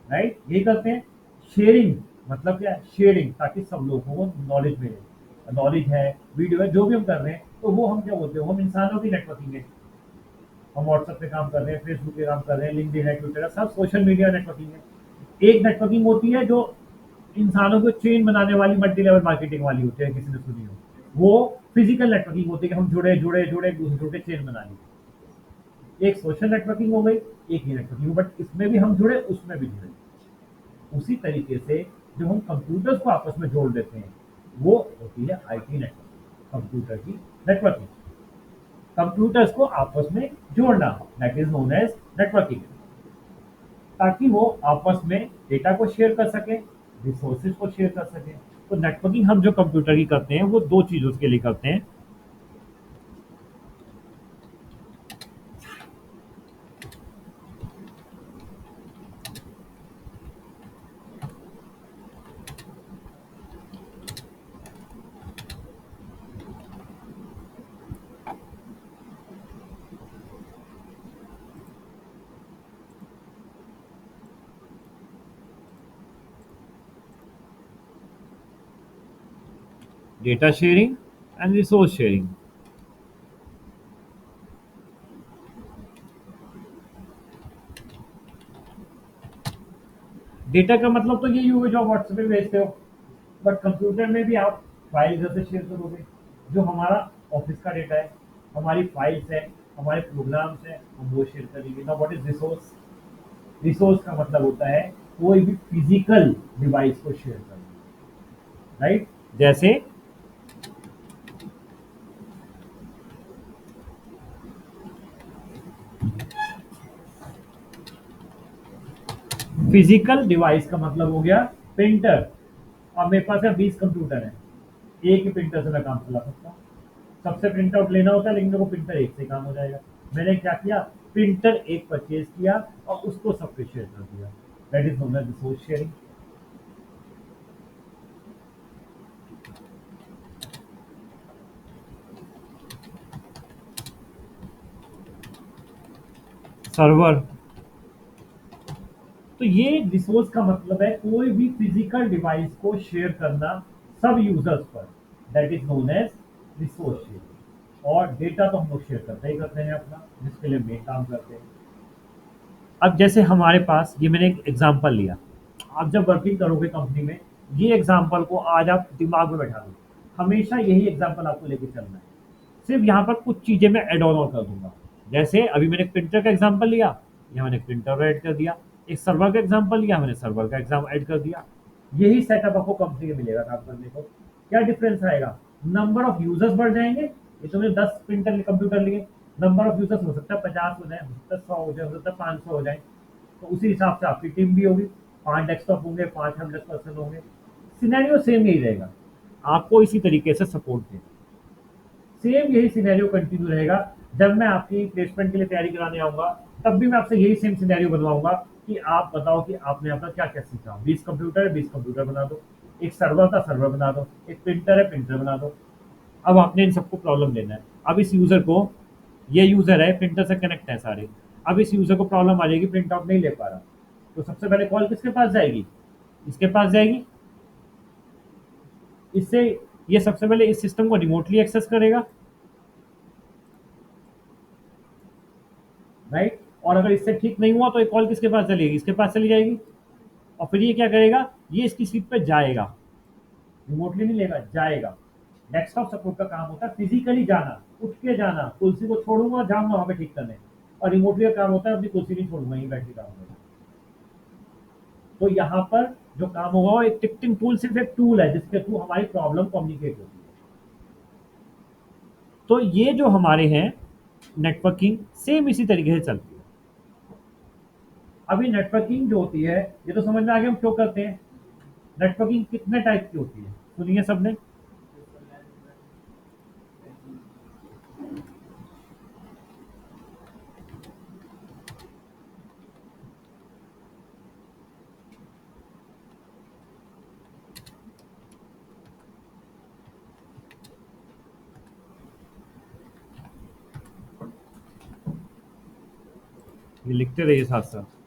राइट? यही करते हैं। शेयरिंग मतलब क्या है? शेयरिंग, ताकि सब लोगों को नॉलेज मिले। नॉलेज है, वीडियो है, जो भी हम कर रहे हैं, तो वो हम क्या बोलते हैं? हम इंसानों की नेटवर्किंग है। हम व्हाट्सएप पे काम कर रहे हैं, फेसबुक पे काम कर रहे हैं, लिंक्डइन है, ट्विटर है, सब सोशल मीडिया नेटवर्किंग है। एक नेटवर्किंग होती है जो इंसानों को चेन बनाने वाली, मल्टी लेवल मार्केटिंग वाली होती है, किसी ने सुनी हो? वो फिजिकल नेटवर्किंग होती है कि हम जुड़े जुड़े जुड़े एक दूसरे के चेन बना ली। एक सोशल नेटवर्किंग हो गई, एक ही नेटवर्किंग, बट इसमें भी हम जुड़े, उसमें भी जुड़े। उसी तरीके से जो हम कंप्यूटर्स को आपस में जोड़ देते हैं, वो होती है आईटी नेटवर्क, कंप्यूटर की नेटवर्किंग। कंप्यूटर्स को आपस में जोड़ना, that is known as networking. ताकि वो आपस में डेटा को शेयर कर सके, रिसोर्सेज को शेयर कर सके। तो नेटवर्किंग हम जो कंप्यूटर की करते हैं वो दो चीजों के लिए करते हैं। Data sharing and resource sharing. Data का मतलब तो यही हुआ जो आप व्हाट्सएप पे भेजते हो, बट कंप्यूटर में भी आप फाइल घर से शेयर करोगे। जो हमारा ऑफिस का डेटा है, हमारी फाइल्स है, हमारे प्रोग्राम्स हैं, हम वो शेयर करेंगे ना। What is resource? रिसोर्स का मतलब होता है कोई भी फिजिकल डिवाइस को शेयर करना, राइट? जैसे फिजिकल डिवाइस का मतलब हो गया प्रिंटर। अब मेरे पास है 20 कंप्यूटर है, एक ही प्रिंटर से मैं काम चला सकता हूँ। सबसे प्रिंट आउट लेना होता है, लेकिन मेरे को प्रिंटर एक से काम हो जाएगा। मैंने क्या किया? प्रिंटर एक परचेज किया और उसको सबके शेयर कर दिया। That is known as resource sharing. Server, तो ये रिसोर्स का मतलब है कोई भी फिजिकल डिवाइस को शेयर करना सब यूजर्स पर। That is known as resource sharing. और डेटा तो हम लोग शेयर करते ही करते हैं अपना, जिसके लिए मेन काम करते हैं। अब जैसे हमारे पास, ये मैंने एक एग्जांपल लिया, आप जब वर्किंग करोगे कंपनी में, ये एग्जांपल को आज आप दिमाग में बैठा दो, हमेशा यही एग्जांपल आपको लेके चलना है। सिर्फ यहाँ पर कुछ चीज़ें मैं एड ऑन और कर दूंगा। जैसे अभी मैंने प्रिंटर का एग्जांपल लिया, यहाँ मैंने प्रिंटर ऐड कर दिया। एक सर्वर का एग्जांपल लिया, मैंने सर्वर का एग्जाम ऐड कर दिया। यही सेटअप आपको कंपनी में मिलेगा काम करने को। क्या डिफरेंस आएगा? नंबर ऑफ यूजर्स बढ़ जाएंगे। ये तो मैंने 10 प्रिंटर कंप्यूटर लिए, नंबर ऑफ यूजर्स हो सकता है 50 हो जाए, हो सकता है 100 हो जाए, हो सकता है 500 हो जाए। तो उसी हिसाब से आपकी टीम भी होगी, 5 डेस्कटॉप होंगे, 5 हेल्प पर्सन होंगे। सिनेरियो सेम यही रहेगा, आपको इसी तरीके से सपोर्ट दें। सेम यही सिनेरियो कंटिन्यू रहेगा। जब मैं आपकी प्लेसमेंट के लिए तैयारी कराने आऊंगा, तब भी मैं आपसे यही सेम सिनेरियो बनवाऊंगा कि आप बताओ कि आपने अपना क्या क्या सीखा। 20 कंप्यूटर है, 20 कंप्यूटर बना दो। एक सर्वर का सर्वर बना दो, एक प्रिंटर है, प्रिंटर बना दो। अब आपने इन सबको प्रॉब्लम देना है। अब इस यूजर को, ये यूजर है, प्रिंटर से कनेक्ट है सारे। अब इस यूजर को प्रॉब्लम आ जाएगी, प्रिंट आउट नहीं ले पा रहा, तो सबसे पहले कॉल किसके पास जाएगी? इसके पास जाएगी। इससे ये सबसे पहले इस सिस्टम को रिमोटली एक्सेस करेगा, राइट? और अगर इससे ठीक नहीं हुआ तो एक कॉल किसके पास चलेगी? इसके पास चली जाएगी। और फिर ये क्या करेगा? ये इसकी सीट पे जाएगा, रिमोटली नहीं लेगा, जाएगा। डेस्कटॉप सपोर्ट का काम होता है फिजिकली जाना, उठ के जाना, कुर्सी को छोड़ूंगा जाऊंगा वहां पे ठीक करने। और रिमोटली का काम होता है अपनी कुर्सी नहीं छोड़ूंगा, यहीं बैठ के काम होगा। तो यहाँ पर जो काम होगा वो एक टिकटिंग टूल, सिर्फ एक टूल है जिसके थ्रू हमारी प्रॉब्लम कम्युनिकेट होती है। तो ये जो हमारे हैं नेटवर्किंग, सेम इसी तरीके से चलती है। अभी नेटवर्किंग जो होती है, ये तो समझ में आ गया हम क्यों करते हैं। नेटवर्किंग कितने टाइप की होती है, सुनिए सबने। ये लिखते रहिए साथ साथ।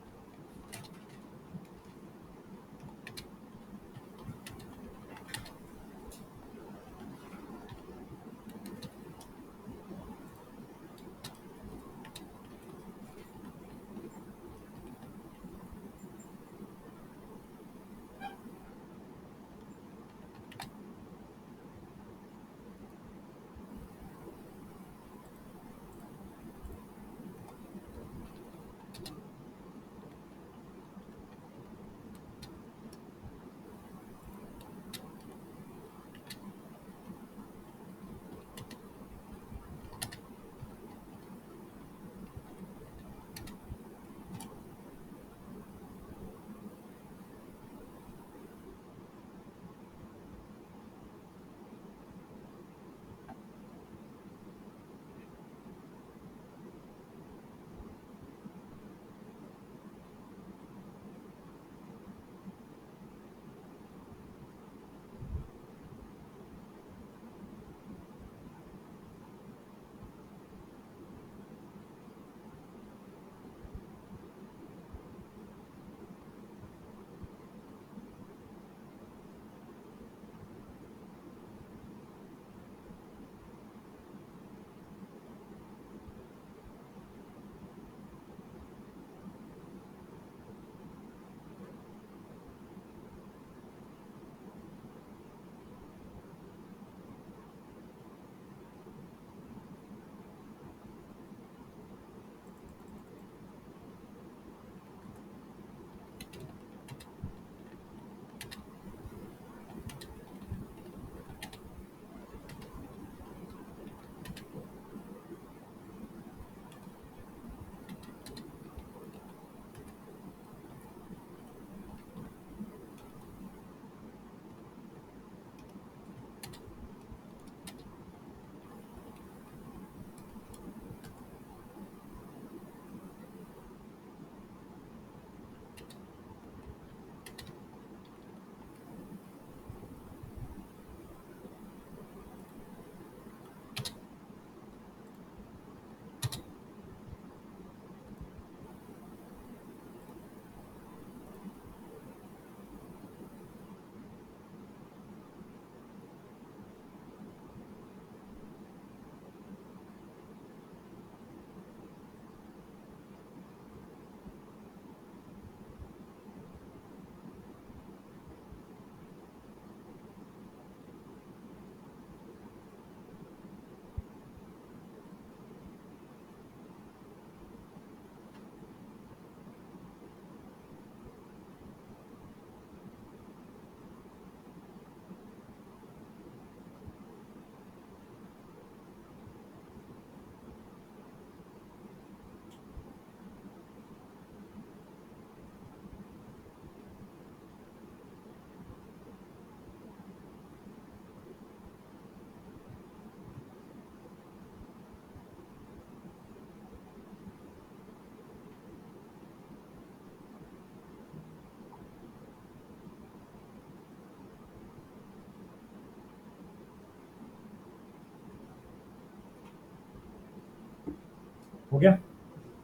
हो गया।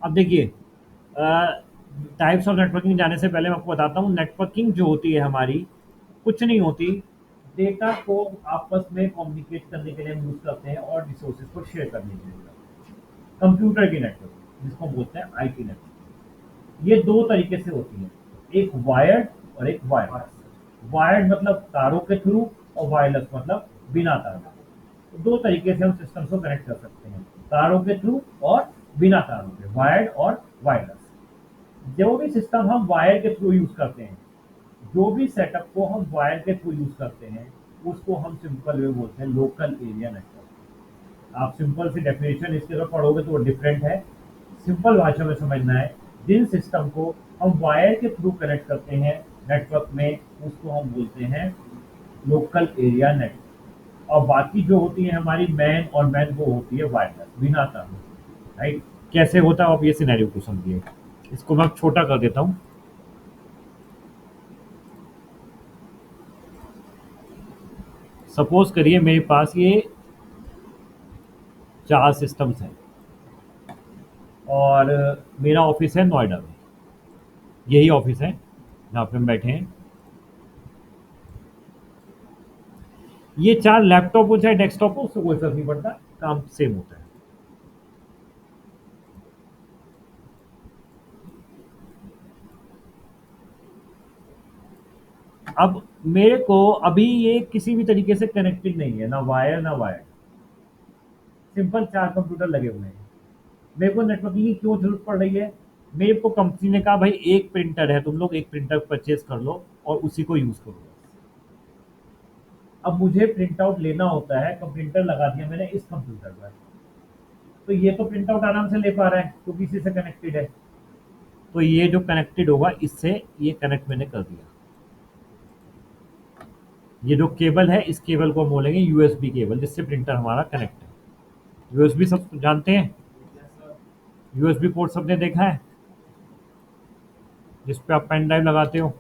अब देखिए, टाइप्स ऑफ नेटवर्किंग जाने से पहले मैं आपको बताता हूँ, नेटवर्किंग जो होती है हमारी, कुछ नहीं होती, डेटा को आपस में कम्युनिकेट करने के लिए हम यूज़ करते हैं और रिसोर्सेज को शेयर करने के लिए करते हैं। कंप्यूटर की नेटवर्किंग जिसको हम बोलते हैं आईटी नेटवर्क, ये दो तरीके से होती है, एक वायर्ड और एक वायरलेस। वायर्ड मतलब तारों के थ्रू, और वायरलेस मतलब बिना तारों के। तो दो तरीके से हम सिस्टम को कनेक्ट कर सकते हैं, तारों के थ्रू और बिना तारों के, वायर्ड और वायरलेस। जो भी सिस्टम हम वायर के थ्रू यूज करते हैं, जो भी सेटअप को हम वायर के थ्रू यूज करते हैं, उसको हम सिंपल वे बोलते हैं लोकल एरिया नेटवर्क। आप सिंपल सी डेफिनेशन इसके अगर पढ़ोगे तो वो डिफरेंट है। सिंपल भाषा में समझना है, जिन सिस्टम को हम वायर के थ्रू कनेक्ट करते हैं नेटवर्क में, उसको हम बोलते हैं लोकल एरिया नेटवर्क। और बाकी जो होती है हमारी मैन और मैन, वो होती है वायरलेस, बिना तार, राइट। कैसे होता है आप ये सिनेरियो को समझिए, इसको मैं छोटा कर देता हूँ। सपोज करिए मेरे पास ये 4 सिस्टम्स हैं, और मेरा ऑफिस है नोएडा में, यही ऑफिस है जहाँ पे हम बैठे हैं। ये 4 लैपटॉप हो चाहे डेस्कटॉप हो, उससे कोई फर्क नहीं पड़ता, काम सेम होता है। अब मेरे को अभी ये किसी भी तरीके से कनेक्टेड नहीं है, ना वायर ना वायर, सिंपल 4 कंप्यूटर लगे हुए हैं। मेरे को नेटवर्किंग की क्यों जरूरत पड़ रही है? मेरे को कंपनी ने कहा भाई एक प्रिंटर है, तुम लोग एक प्रिंटर परचेज कर लो और उसी को यूज करो। अब मुझे प्रिंट आउट लेना होता है, तो प्रिंटर लगा दिया मैंने इस कंप्यूटर पर, तो ये तो प्रिंट आउट आराम से ले पा रहा है क्योंकि इसी से कनेक्टेड है। तो ये जो कनेक्टेड होगा, इससे ये कनेक्ट मैंने कर दिया। ये जो केबल है, इस केबल को हम बोलेंगे यूएसबी केबल, जिससे प्रिंटर हमारा कनेक्ट है। यूएसबी सब जानते हैं, यूएसबी पोर्ट सबने देखा है, जिस पे आप पेन ड्राइव लगाते हो।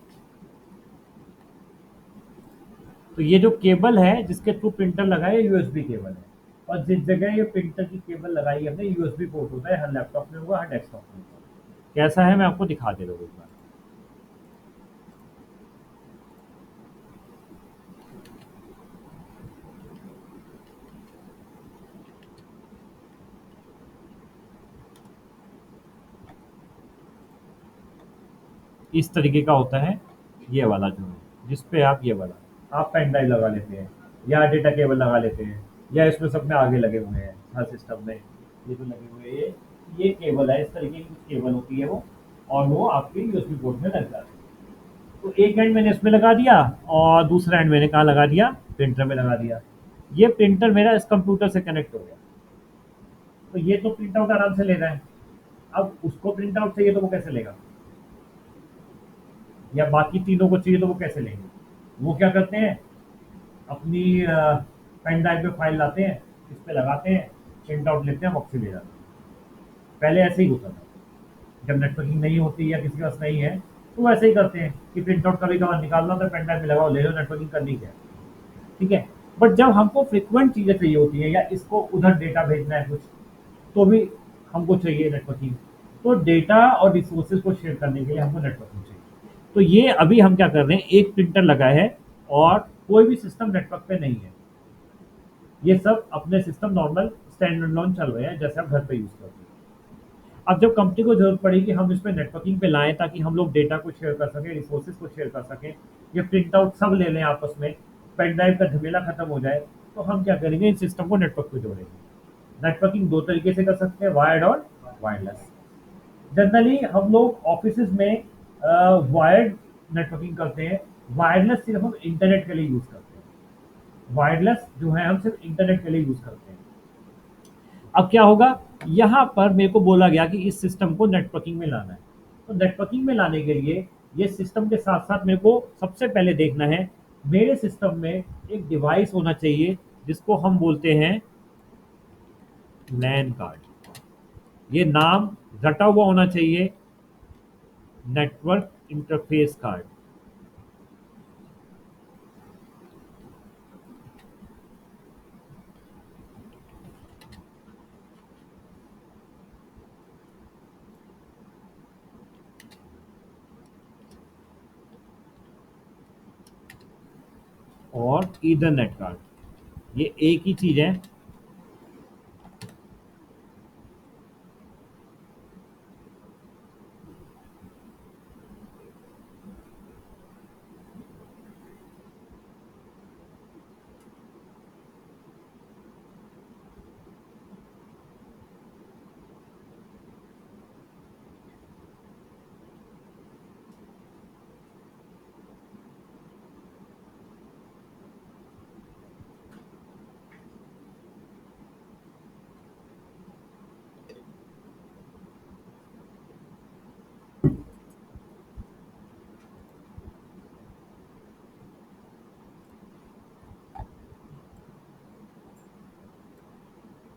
तो ये जो केबल है जिसके थ्रू प्रिंटर लगा है, यूएसबी केबल है। और जिस जगह ये प्रिंटर की केबल लगाई है हमने, यूएसबी पोर्ट होता है, हर लैपटॉप में होगा, हर डेस्कटॉप में होगा। कैसा है मैं आपको दिखा दे रहा हूँ एक बार। इस तरीके का होता है ये वाला जो है, जिस पे आप ये वाला आप पेन ड्राइव लगा लेते हैं, या डेटा केबल लगा लेते हैं, या इसमें सब में आगे लगे हुए हैं हर सिस्टम में, ये जो लगे हुए हैं, ये केबल है, इस तरीके की केबल होती है वो, और वो आपके यूएसबी पोर्ट में लग जाती है। तो एक एंड मैंने इसमें लगा दिया, और दूसरा एंड मैंने कहाँ लगा दिया, प्रिंटर में लगा दिया। ये प्रिंटर मेरा इस कंप्यूटर से कनेक्ट हो गया। तो ये तो प्रिंट आउट आराम से ले रहा है। अब उसको प्रिंट आउट चाहिए तो वो कैसे लेगा, या बाकी तीनों को चाहिए तो वो कैसे लेंगे? वो क्या करते हैं, अपनी पेन ड्राइव पे फाइल लाते हैं, इस पे लगाते हैं, प्रिंट आउट लेते हैं, वापसी ले जाते हैं। पहले ऐसे ही होता था, जब नेटवर्किंग नहीं होती या किसी के पास नहीं है, तो वैसे ही करते हैं कि प्रिंट आउट कभी कभार निकालना होता है, पेन ड्राइव में लगाओ, ले लो, नेटवर्किंग करनी क्या है, ठीक है। बट जब हमको फ्रिक्वेंट चीज़ें चाहिए होती है, या इसको उधर डेटा भेजना है कुछ, तो भी हमको चाहिए नेटवर्किंग। तो डेटा और रिसोर्सेज को शेयर करने के लिए हमको नेटवर्किंग चाहिए। तो ये अभी हम क्या कर रहे हैं, एक प्रिंटर लगा है, और कोई भी सिस्टम नेटवर्क पे नहीं है, ये सब अपने सिस्टम नॉर्मल स्टैंडर्ड लॉन चल रहे हैं, जैसे आप घर पे यूज करते हैं। अब जब कंपनी को जरूरत पड़ी कि हम इसमें नेटवर्किंग पे लाएं, ताकि हम लोग डेटा को शेयर कर सकें, रिसोर्सेज को शेयर कर सकें, ये प्रिंट आउट सब ले लें आपस में, पेन ड्राइव का झमेला खत्म हो जाए, तो हम क्या करेंगे, इन सिस्टम को नेटवर्क पे जोड़ेंगे। नेटवर्किंग दो तरीके से कर सकते हैं, वायर्ड और वायरलेस। जनरली हम लोग ऑफिस में वायर्ड नेटवर्किंग करते हैं, वायरलेस सिर्फ हम इंटरनेट के लिए यूज करते हैं। वायरलेस जो है हम सिर्फ इंटरनेट के लिए यूज करते हैं। अब क्या होगा, यहाँ पर मेरे को बोला गया कि इस सिस्टम को नेटवर्किंग में लाना है। तो नेटवर्किंग में लाने के लिए ये सिस्टम के साथ साथ मेरे को सबसे पहले देखना है, मेरे सिस्टम में एक डिवाइस होना चाहिए जिसको हम बोलते हैं लैन कार्ड। ये नाम रटा हुआ होना चाहिए, नेटवर्क इंटरफेस कार्ड। और ईथरनेट कार्ड, ये एक ही चीज है।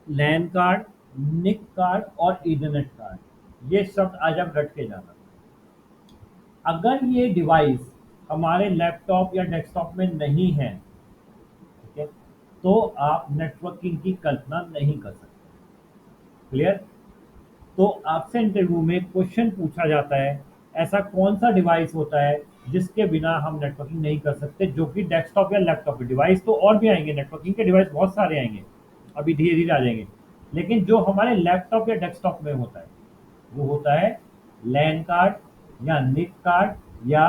लैन कार्ड, निक कार्ड और ईथरनेट कार्ड, ये शब्द आज आप रट के जाना। अगर ये डिवाइस हमारे लैपटॉप या डेस्कटॉप में नहीं है, ठीक है, तो आप नेटवर्किंग की कल्पना नहीं कर सकते। क्लियर? तो आपसे इंटरव्यू में क्वेश्चन पूछा जाता है, ऐसा कौन सा डिवाइस होता है जिसके बिना हम नेटवर्किंग नहीं कर सकते, जो कि डेस्कटॉप या लैपटॉप पे। डिवाइस तो और भी आएंगे, नेटवर्किंग के डिवाइस बहुत सारे आएंगे, अभी धीरे धीरे आ जाएंगे, लेकिन जो हमारे लैपटॉप या डेस्कटॉप में होता है वो होता है लैन कार्ड या निक कार्ड या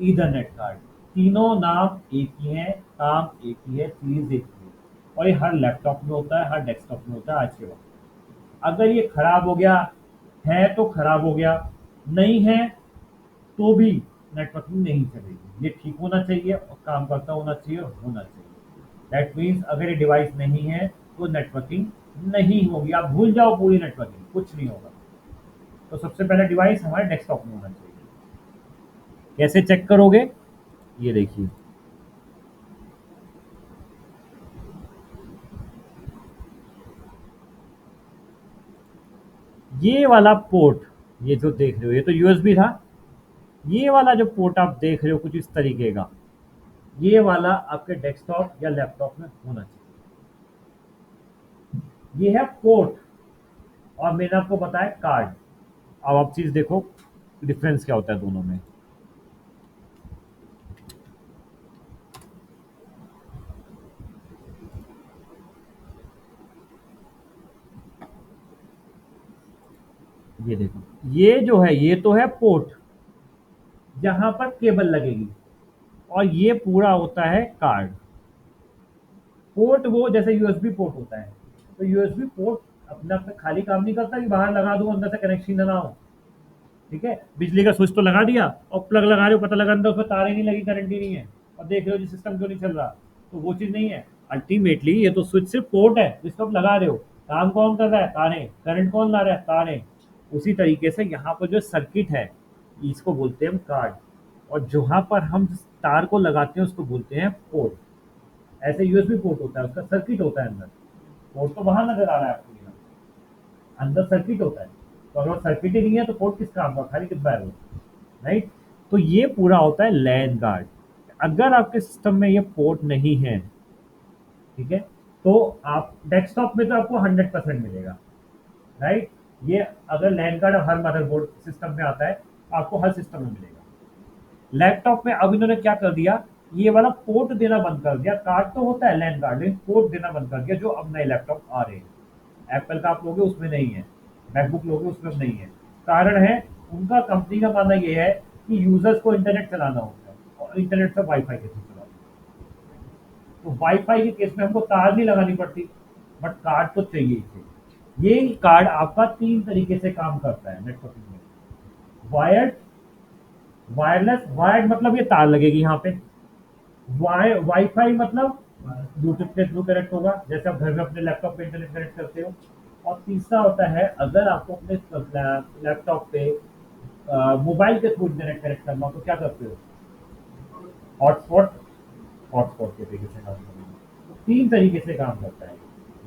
ईथरनेट कार्ड। तीनों नाम एक ही है, काम एक ही है, चीज एक ही है, और ये हर लैपटॉप में होता है, हर डेस्कटॉप में होता है आज के वक्त। अगर ये खराब हो गया है तो खराब हो गया, नहीं है तो भी नेटवर्किंग नहीं चलेगी। ये ठीक होना चाहिए और काम करता होना चाहिए और होना चाहिए। दैट मीन्स अगर ये डिवाइस नहीं है तो नेटवर्किंग नहीं होगी। आप भूल जाओ पूरी नेटवर्किंग, कुछ नहीं होगा। तो सबसे पहला डिवाइस हमारे डेस्कटॉप में होना चाहिए। कैसे चेक करोगे? ये देखिए, ये वाला पोर्ट, ये जो देख रहे हो ये तो यूएसबी था। ये वाला जो पोर्ट आप देख रहे हो कुछ इस तरीके का, ये वाला आपके डेस्कटॉप या लैपटॉप में होना चाहिए। ये है पोर्ट, और मैंने आपको बताया कार्ड। अब आप चीज देखो डिफरेंस क्या होता है दोनों में। ये देखो, ये जो है ये तो है पोर्ट, जहां पर केबल लगेगी, और ये पूरा होता है कार्ड। पोर्ट वो जैसे यूएसबी पोर्ट होता है, तो यूएसबी पोर्ट अपने आप में खाली काम नहीं करता कि बाहर लगा दूं अंदर से कनेक्शन ना हो। ठीक है, बिजली का स्विच तो लगा दिया और प्लग लगा रहे हो, पता लगा अंदर उसमें तार ही नहीं लगी, करंट ही नहीं है, और देख रहे हो जी सिस्टम क्यों नहीं चल रहा। तो वो चीज नहीं है। अल्टीमेटली ये तो स्विच सिर्फ पोर्ट है जिसको आप लगा रहे हो, काम कौन कर रहा है? तारें। करंट कौन ला रहा है? तारें। उसी तरीके से यहाँ पर जो सर्किट है इसको बोलते हैं हम कार्ड, और जहाँ पर हम जिस तार को लगाते हैं उसको बोलते हैं पोर्ट। ऐसे यूएसबी पोर्ट होता है, उसका सर्किट होता है अंदर। पोर्ट तो बाहर नजर आ रहा है आपको यहाँ, अंदर सर्किट होता है। तो अगर सर्किट ही नहीं है तो पोर्ट किस काम का? खाली डिब्बा है वो। राइट? तो ये पूरा होता है लैन कार्ड। अगर आपके सिस्टम में ये पोर्ट नहीं है, ठीक है, तो आप डेस्कटॉप में तो आपको 100% मिलेगा। राइट? ये अगर लैन कार्ड हर मदरबोर्ड सिस्टम में आता है, आपको हर सिस्टम में मिलेगा। लैपटॉप में अब इन्होंने क्या कर दिया, ये वाला पोर्ट देना बंद कर दिया। कार्ड तो होता है लैन कार्ड, लेकिन पोर्ट देना बंद कर दिया, जो अब नए लैपटॉप आ रहे हैं। एप्पल का आप लोगे उसमें नहीं है, मैकबुक लोगे उसमें नहीं है। कारण है, उनका कंपनी का मानना ये है कि यूजर्स को इंटरनेट चलाना होता है, और इंटरनेट से वाईफाई के थ्रू चलाना होता है। तो वाईफाई के केस में हमको तार नहीं लगानी पड़ती, बट कार्ड तो चाहिए ही चाहिए। ये कार्ड आपका 3 तरीके से काम करता है नेटवर्किंग में। Wired, wireless. वायर्ड मतलब ये तार लगेगी यहाँ पे। वाईफाई मतलब ब्लूटूथ के थ्रू कनेक्ट होगा, जैसे आप घर में अपने लैपटॉप पे इंटरनेट कनेक्ट करते हो। और तीसरा होता है, अगर आपको अपने लैपटॉप पे मोबाइल के थ्रू इंटरनेट कनेक्ट करना हो तो क्या करते हो? हॉटस्पॉट। हॉटस्पॉट के तरीके से काम करना, तो 3 तरीके से काम करता है।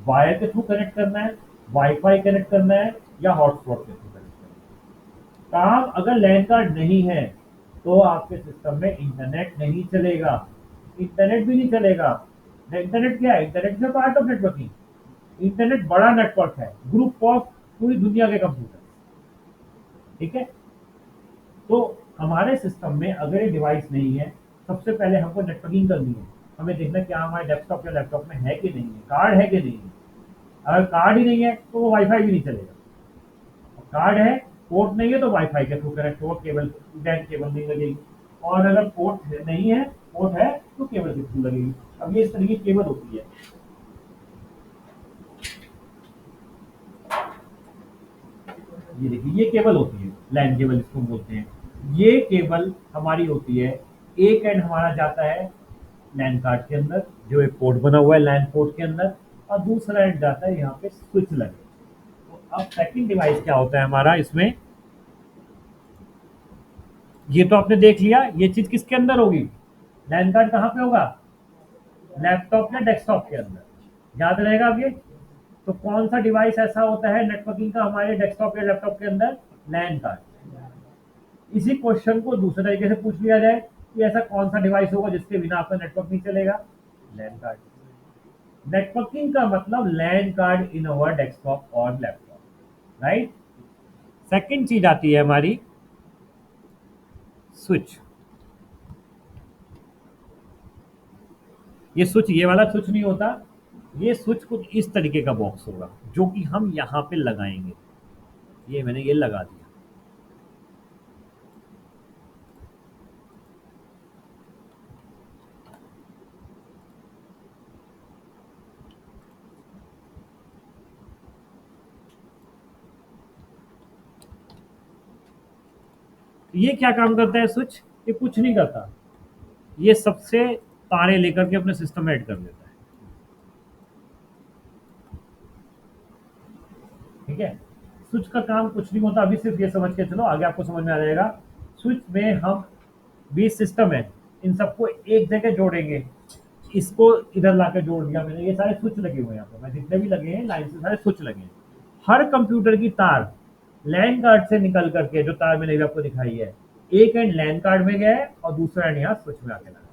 वायर के थ्रू कनेक्ट करना है, वाईफाई कनेक्ट करना है, या हॉटस्पॉट के थ्रू कनेक्ट करना है। काम अगर लैन कार्ड नहीं है तो आपके सिस्टम में इंटरनेट नहीं चलेगा। इंटरनेट भी नहीं चलेगा। इंटरनेट क्या है? इंटरनेट में पार्ट ऑफ नेटवर्किंग। इंटरनेट बड़ा नेटवर्क है, ग्रुप ऑफ पूरी दुनिया के कंप्यूटर। ठीक है? तो हमारे सिस्टम में अगर ये डिवाइस नहीं है, सबसे पहले हमको नेटवर्किंग करनी है। हमें देखना क्या हमारे डेस्कटॉप या लैपटॉप में है कि नहीं है, कार्ड है कि नहीं है। अगर कार्ड ही नहीं है तो वो वाईफाई भी नहीं चलेगा। कार्ड है, पोर्ट नहीं है तो वाईफाई के थ्रू कनेक्ट होगा, केबल लैन केबल नहीं लगेगी। और अगर नहीं है, पोर्ट है तो केबल के थ्रू लगेगी। अब ये इस तरह की केबल होती है। ये देखिए, ये केबल होती है, लैन केबल इसको बोलते हैं। ये केबल हमारी होती है, एक एंड हमारा जाता है लैन कार्ड के अंदर, जो एक पोर्ट बना हुआ है लैन पोर्ट के अंदर, और दूसरा एंड जाता है यहाँ पे स्विच लगे। तो अब सेकंड डिवाइस क्या होता है हमारा इसमें, ये तो आपने देख लिया, ये चीज किसके अंदर होगी, लैन कार्ड कहाँ पे होगा, लैपटॉप या डेस्कटॉप के अंदर। याद रहेगा अब ये। तो कौन सा डिवाइस ऐसा होता है नेटवर्किंग का हमारे डेस्कटॉप या लैपटॉप के अंदर, लैन कार्ड। इसी क्वेश्चन को दूसरे तरीके से पूछ लिया जाए कि ऐसा कौन सा डिवाइस होगा जिसके बिना आपका नेटवर्क नहीं चलेगा, लैन कार्ड। नेटवर्किंग का मतलब लैन कार्ड इन अवर डेस्कटॉप और लैपटॉप, राइट। सेकंड चीज आती है हमारी स्विच। ये स्विच, ये वाला स्विच नहीं होता, ये स्विच कुछ इस तरीके का बॉक्स होगा जो कि हम यहाँ पे लगाएंगे। ये मैंने ये लगा दिया। ये क्या काम करता है स्विच, ये कुछ नहीं करता, ये सबसे तारे लेकर के अपने सिस्टम में ऐड कर देता है। ठीक है, स्विच का काम कुछ नहीं होता, अभी सिर्फ ये समझ के चलो, आगे आपको समझ में आ जाएगा। स्विच में हम 20 सिस्टम है, इन सबको एक जगह जोड़ेंगे। इसको इधर लाकर जोड़ दिया मैंने, ये सारे स्विच लगे हुए हैं यहाँ पे, मैं जितने भी लगे हैं लाइन से सारे स्विच लगे हैं। हर कंप्यूटर की तार लैन कार्ड से निकल करके, जो तार मैंने अभी आपको दिखाई है, एक एंड लैन कार्ड में गया है और दूसरा एंड यहाँ स्विच में आके लगा।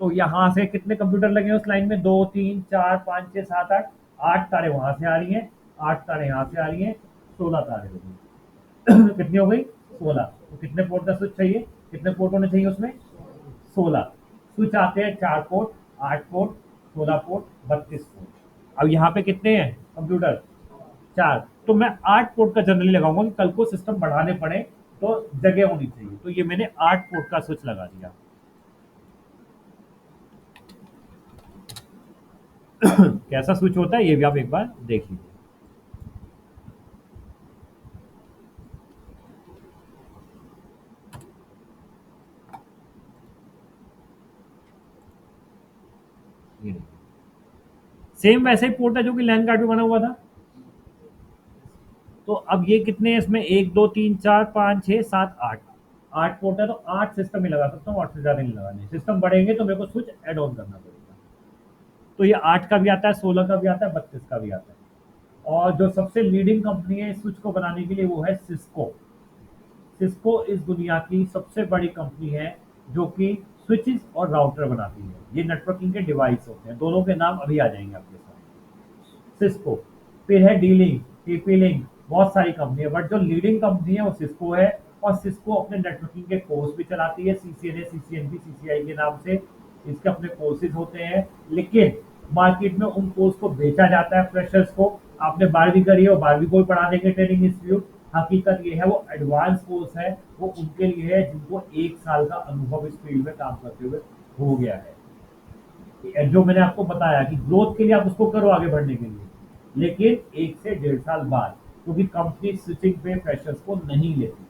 तो यहाँ से कितने कंप्यूटर लगे हैं उस लाइन में, 2 3 4 5 6 7 8, 8 तारे वहां से आ रही हैं, 8 तारे यहाँ से आ रही हैं, 16 तारे हो गई। कितनी हो गई, 16। तो कितने पोर्ट का स्विच चाहिए, कितने पोर्ट होने चाहिए उसमें, 16। स्विच आते हैं 4 पोर्ट, 8 पोर्ट, 16 पोर्ट, 32 पोर्ट। अब यहाँ पे कितने हैं कंप्यूटर, 4। तो मैं 8 पोर्ट का जनरली लगाऊंगा कि कल को सिस्टम बढ़ाने पड़े तो जगह होनी चाहिए। तो ये मैंने 8 पोर्ट का स्विच लगा दिया। कैसा स्विच होता है ये भी आप एक बार देख लीजिए। ये देखिए, सेम वैसे ही पोर्ट है जो कि लैन कार्ड में बना हुआ था। तो अब ये कितने हैं इसमें, 1 2 3 4 5 6 7 8, 8 पोर्ट है तो 8 सिस्टम ही लगा सकता हूँ, 8 से ज्यादा नहीं लगाने। सिस्टम बढ़ेंगे तो मेरे को स्विच एड ऑन करना पड़ेगा। तो ये 8 का भी आता है, 16 का भी आता है, 32 का भी आता है। और जो सबसे लीडिंग कंपनी है इस स्विच को बनाने के लिए वो है सिस्को। सिस्को इस दुनिया की सबसे बड़ी कंपनी है जो कि स्विचेस और राउटर बनाती है। ये नेटवर्किंग के डिवाइस होते हैं, दोनों के नाम अभी आ जाएंगे आपके साथ। सिस्को, फिर है डी-लिंक, टीपी-लिंक, बहुत सारी कंपनी है, बट जो लीडिंग कंपनी है वो सिस्को है। और सिस्को अपने नेटवर्किंग के कोर्स भी चलाती है, सीसीएनए, सीसीएनपी, सीसीआई के नाम से इसके अपने कोर्सेज होते हैं। लेकिन मार्केट में उन कोर्स को बेचा जाता है फ्रेशर्स को। आपने 12वीं करी है और 12वीं को भी पढ़ा देंगे ट्रेनिंग इंस्टीट्यूट। हकीकत ये है वो एडवांस कोर्स है, वो उनके लिए है जिनको 1 साल का अनुभव इस फील्ड में काम करते हुए हो गया है। जो मैंने आपको बताया कि ग्रोथ के लिए आप उसको करो आगे बढ़ने के लिए, लेकिन 1 से 1.5 साल बाद, क्योंकि कंपनी स्विचिंग पे फ्रेशर्स को नहीं लेती,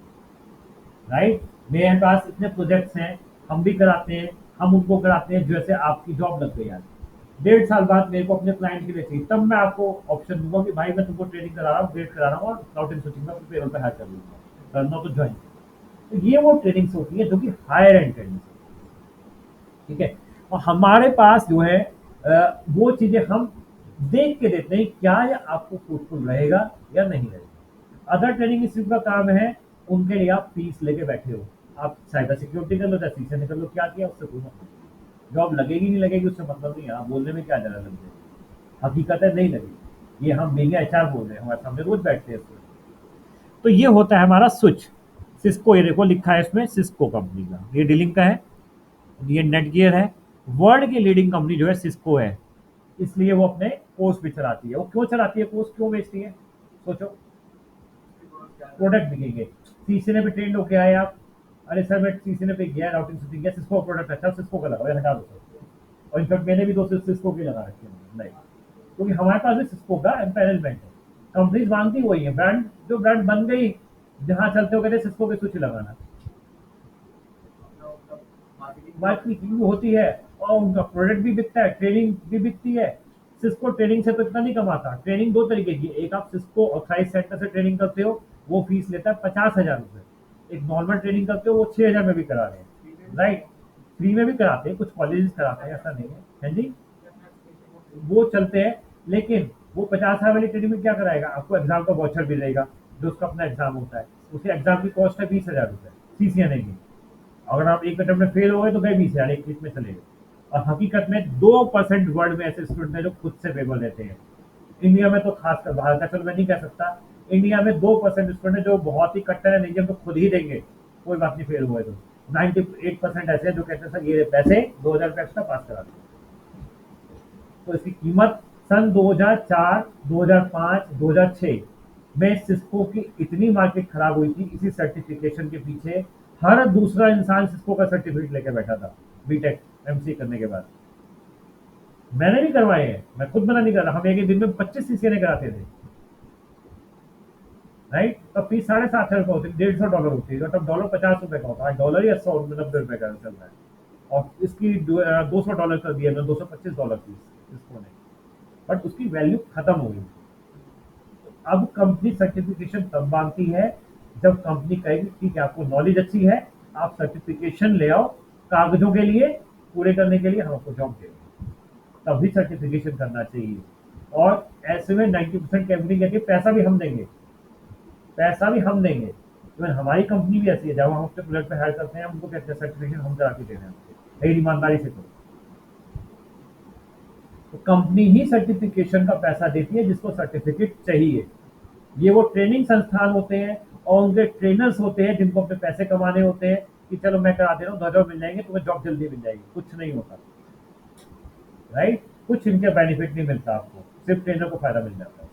राइट। मेरे पास इतने प्रोजेक्ट्स हैं, हम भी कराते हैं, हम उनको कराते हैं, जैसे आपकी जॉब लग गई आज, 1.5 साल बाद मेरे को अपने क्लाइंट के लिए चाहिए, तब मैं आपको ऑप्शन दूंगा कि भाई मैं तुमको ट्रेनिंग करा रहा हूँ, ग्रेड करा रहा हूँ और राउटिंग स्विचिंग में पेरोल पे हायर कर लूंगा, करना तो ज्वाइन। तो ये वो ट्रेनिंग्स होती है जो कि हायर एंड ट्रेनिंग्स होती है, ठीक है। और हमारे पास जो है वो चीजें हम देख के देते हैं क्या ये आपको फ्रूटफुल रहेगा या नहीं रहेगा। अदर ट्रेनिंग इंस्टीट्यूट का काम है, उनके लिए आप फीस लेके बैठे हो, आप साइबर सिक्योरिटी कर लो या सीसे कर लो, क्या किया उससे कोई मतलब नहीं। जॉब लगेगी नहीं लगेगी उससे मतलब नहीं है, आप बोलने में क्या ज़्यादा लग जाएगी, हकीकत है नहीं लगेगी। ये हम बेंगे एचआर बोल रहे हैं, हमारे सामने रोज बैठते हैं इसमें। तो ये होता है हमारा स्विच। सिस्को, ये देखो लिखा है इसमें सिस्को कंपनी का, ये डीलिंग का है, ये नेटगियर है, वर्ल्ड की लीडिंग कंपनी जो है सिस्को है, इसलिए वो अपने कोर्स भी चलाती है। वो क्यों चलाती है कोर्स, क्यों बेचती है? सोचो, प्रोडक्ट बिकेंगे। सीसी ने भी ट्रेंड होके आए आप, अरे सर मैं सीसी ने पे गया, राउटिंग स्विचिंग गया, सिस्को प्रोडक्ट अच्छा, सिस्को का लगाओ, हटा दो सर। और इनफैक्ट मैंने भी दो सिस्को के लगा रखे हैं, नहीं, क्योंकि हमारे पास भी सिस्को का एम्पेनलमेंट है। कंपनीज मांगती वही है, ब्रांड जो ब्रांड बन गई, जहाँ चलते हो कहते सिस्को के स्विच लगाना, मार्केटिंग भी होती है और उनका प्रोडक्ट भी बिकता है, ट्रेनिंग भी बिकती है। सिस्को ट्रेनिंग से तो इतना नहीं कमाता। ट्रेनिंग दो तरीके की, एक आप सिस्को ऑथराइज सेंटर से ट्रेनिंग करते हो, वो फीस लेता है 50,000 रुपये। एक नॉर्मल ट्रेनिंग करते हो, वो 6,000 में भी करा रहे हैं, राइट। फ्री में भी कराते हैं, कुछ कॉलेजेस कराते हैं, ऐसा नहीं है, है जी, वो चलते हैं। लेकिन वो 50,000 वाली ट्रेनिंग में क्या कराएगा, आपको एग्जाम का वाउचर भी रहेगा, जो उसका अपना एग्जाम होता है, उसके एग्जाम की कॉस्ट है 20,000 रुपये, सीसीएनए की। अगर आप एक अटेम्प्ट में फेल हो गए तो गए 20,000, एक क्लिक में चले गए। और हकीकत में 2% वर्ल्ड में ऐसे स्टूडेंट हैं जो खुद से पेपर देते हैं। इंडिया में तो खासकर, बाहर का चलो मैं नहीं कह सकता, इंडिया में 2% स्टूडेंट है जो बहुत ही कट्टर है, नहीं हम तो खुद ही देंगे, कोई बात नहीं फेल हुए तो। 98% ऐसे हैं जो कहते हैं सर ये पैसे 2,000 रुपये एक्स्ट्रा पास करा दो। तो इसकी कीमत सन 2004, 2005, 2006 में सिस्को की इतनी मार्केट खराब हुई थी इसी सर्टिफिकेशन के पीछे। हर दूसरा इंसान सिस्को का सर्टिफिकेट लेके बैठा था बीटेक एमसी करने के बाद। मैंने भी करवाए हैं, मैं खुद मना नहीं कर रहा, हम एक ही दिन में 25 सीसीएनए कराते थे, राइट। तब फीस 7,500 रुपये होती, $150 होती है, तब डॉलर 50 रुपए का होता है, डॉलर या 190 रुपए का चल रहा है। और इसकी $200 कर दिया, $225 फीस इसको ने, बट उसकी वैल्यू खत्म हो गई। अब कंपनी सर्टिफिकेशन तब मांगती है जब कंपनी कहेगी ठीक है आपको नॉलेज अच्छी है, आप सर्टिफिकेशन ले आओ, कागजों के लिए पूरे करने के लिए हम आपको जॉब देंगे, तभी सर्टिफिकेशन करना चाहिए। और ऐसे में 90% कंपनी कहती है पैसा भी हम देंगे, पैसा भी हम देंगे। इवन हमारी कंपनी भी ऐसी है, जब हम अपने प्रोजेक्ट पे हायर करते हैं उनको कहते हैं सर्टिफिकेशन हम करा के दे रहे हैं, मेरी ईमानदारी से करो। तो कंपनी ही सर्टिफिकेशन का पैसा देती है जिसको सर्टिफिकेट चाहिए। ये वो ट्रेनिंग संस्थान होते हैं और उनके ट्रेनर्स होते हैं जिनको अपने पैसे कमाने होते हैं कि चलो मैं करा दे रहा हूँ, 2,000 मिल जाएंगे, तुम्हें जॉब जल्दी मिल जाएगी, कुछ नहीं होता, राइट। कुछ इनके बेनिफिट नहीं मिलता आपको, सिर्फ ट्रेनर को फायदा मिल जाता है।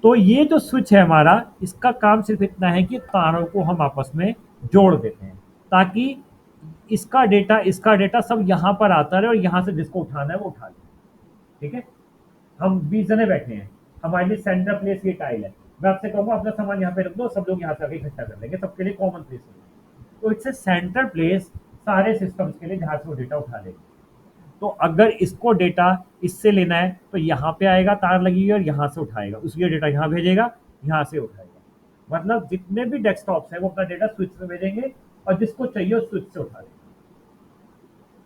तो ये जो स्विच है हमारा, इसका काम सिर्फ इतना है कि तारों को हम आपस में जोड़ देते हैं, ताकि इसका डेटा सब यहाँ पर आता रहे और यहाँ से जिसको उठाना है वो उठा ले, ठीक है। हम 20 जने बैठे हैं, हमारे लिए सेंटर प्लेस ये टाइल है, मैं आपसे कहूंगा अपना सामान यहाँ पे रख दो, सब लोग यहाँ से आके इकट्ठा कर लेंगे, सबके लिए कॉमन प्लेस होगा। तो इट्स सेंटर प्लेस सारे सिस्टम्स के लिए जहाँ से वो डेटा उठा लेंगे। तो अगर इसको डेटा इससे लेना है तो यहाँ पे आएगा, तार लगेगी और यहाँ से उठाएगा, उसके डेटा यहाँ भेजेगा, यहाँ से उठाएगा। मतलब जितने भी डेस्कटॉप्स हैं वो अपना डेटा स्विच में भेजेंगे और जिसको चाहिए उस स्विच से उठा लेगा,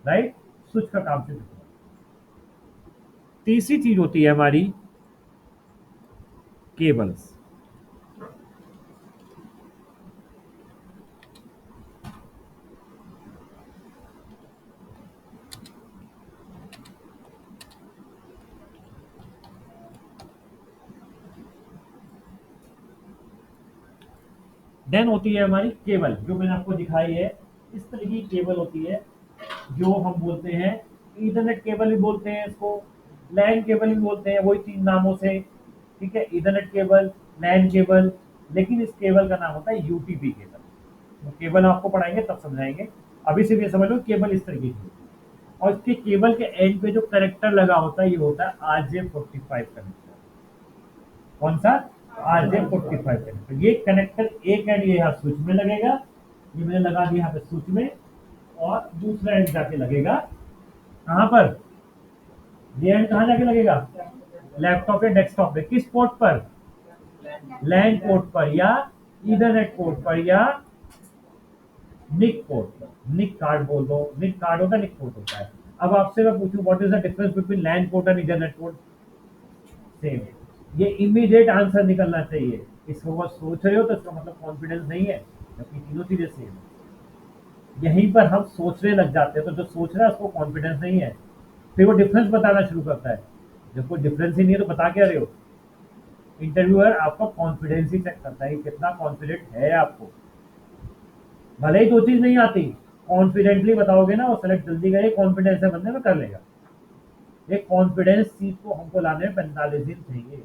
राइट। स्विच का काम सिर्फ इतना। तीसरी चीज होती है हमारी केबल्स। देन होती है हमारी केबल, जो मैंने आपको दिखाई है, इस तरह की केबल होती है जो हम बोलते हैं ईथरनेट केबल भी बोलते हैं इसको, लैन केबल भी बोलते हैं, वही 3 नामों से, ठीक है। ईथरनेट केबल, लैन केबल, लेकिन इस केबल का नाम होता है यूटीपी केबल। तो केबल आपको पढ़ाएंगे तब समझाएंगे, अभी सिर्फ ये समझ लो केबल इस तरीके की होती है। और इसके केबल के एंड पे जो कनेक्टर लगा होता है ये होता है RJ45 कनेक्टर। कौन सा? RJ45 connector. ये कनेक्टर एक एंड ये यहाँ स्विच में लगेगा, ये मैंने लगा दिया यहाँ पे स्विच में, और दूसरा एंड जाके लगेगा कहाँ पर, ये एंड कहाँ जाके लगेगा, लैपटॉप या डेस्कटॉप पे। किस पोर्ट पर? लैन पोर्ट पर या ईथरनेट पोर्ट पर या निक पोर्ट पर। निक कार्ड बोल दो, निक कार्ड होता है, निक पोर्ट होता है। अब आपसे मैं पूछूं what is the difference between LAN port and ethernet port? Same. ये इमीडिएट आंसर निकलना चाहिए, इसको बस सोच रहे हो तो इसका मतलब कॉन्फिडेंस नहीं है, जबकि तीनों चीजें सेम है। यहीं पर हम सोचने लग जाते हैं, तो जो सोच रहा है उसको कॉन्फिडेंस नहीं है, फिर वो डिफरेंस बताना शुरू करता है। जब कोई डिफरेंस ही नहीं है तो बता क्या रहे हो? इंटरव्यूअर आपका कॉन्फिडेंस ही चेक करता है कि कितना कॉन्फिडेंट है आपको, भले ही दो चीज नहीं आती, कॉन्फिडेंटली बताओगे ना, वो सेलेक्ट जल्दी करे, कॉन्फिडेंस है बंदे में कर लेगा। ये कॉन्फिडेंस चीज को हमको लाने में 45 दिन चाहिए।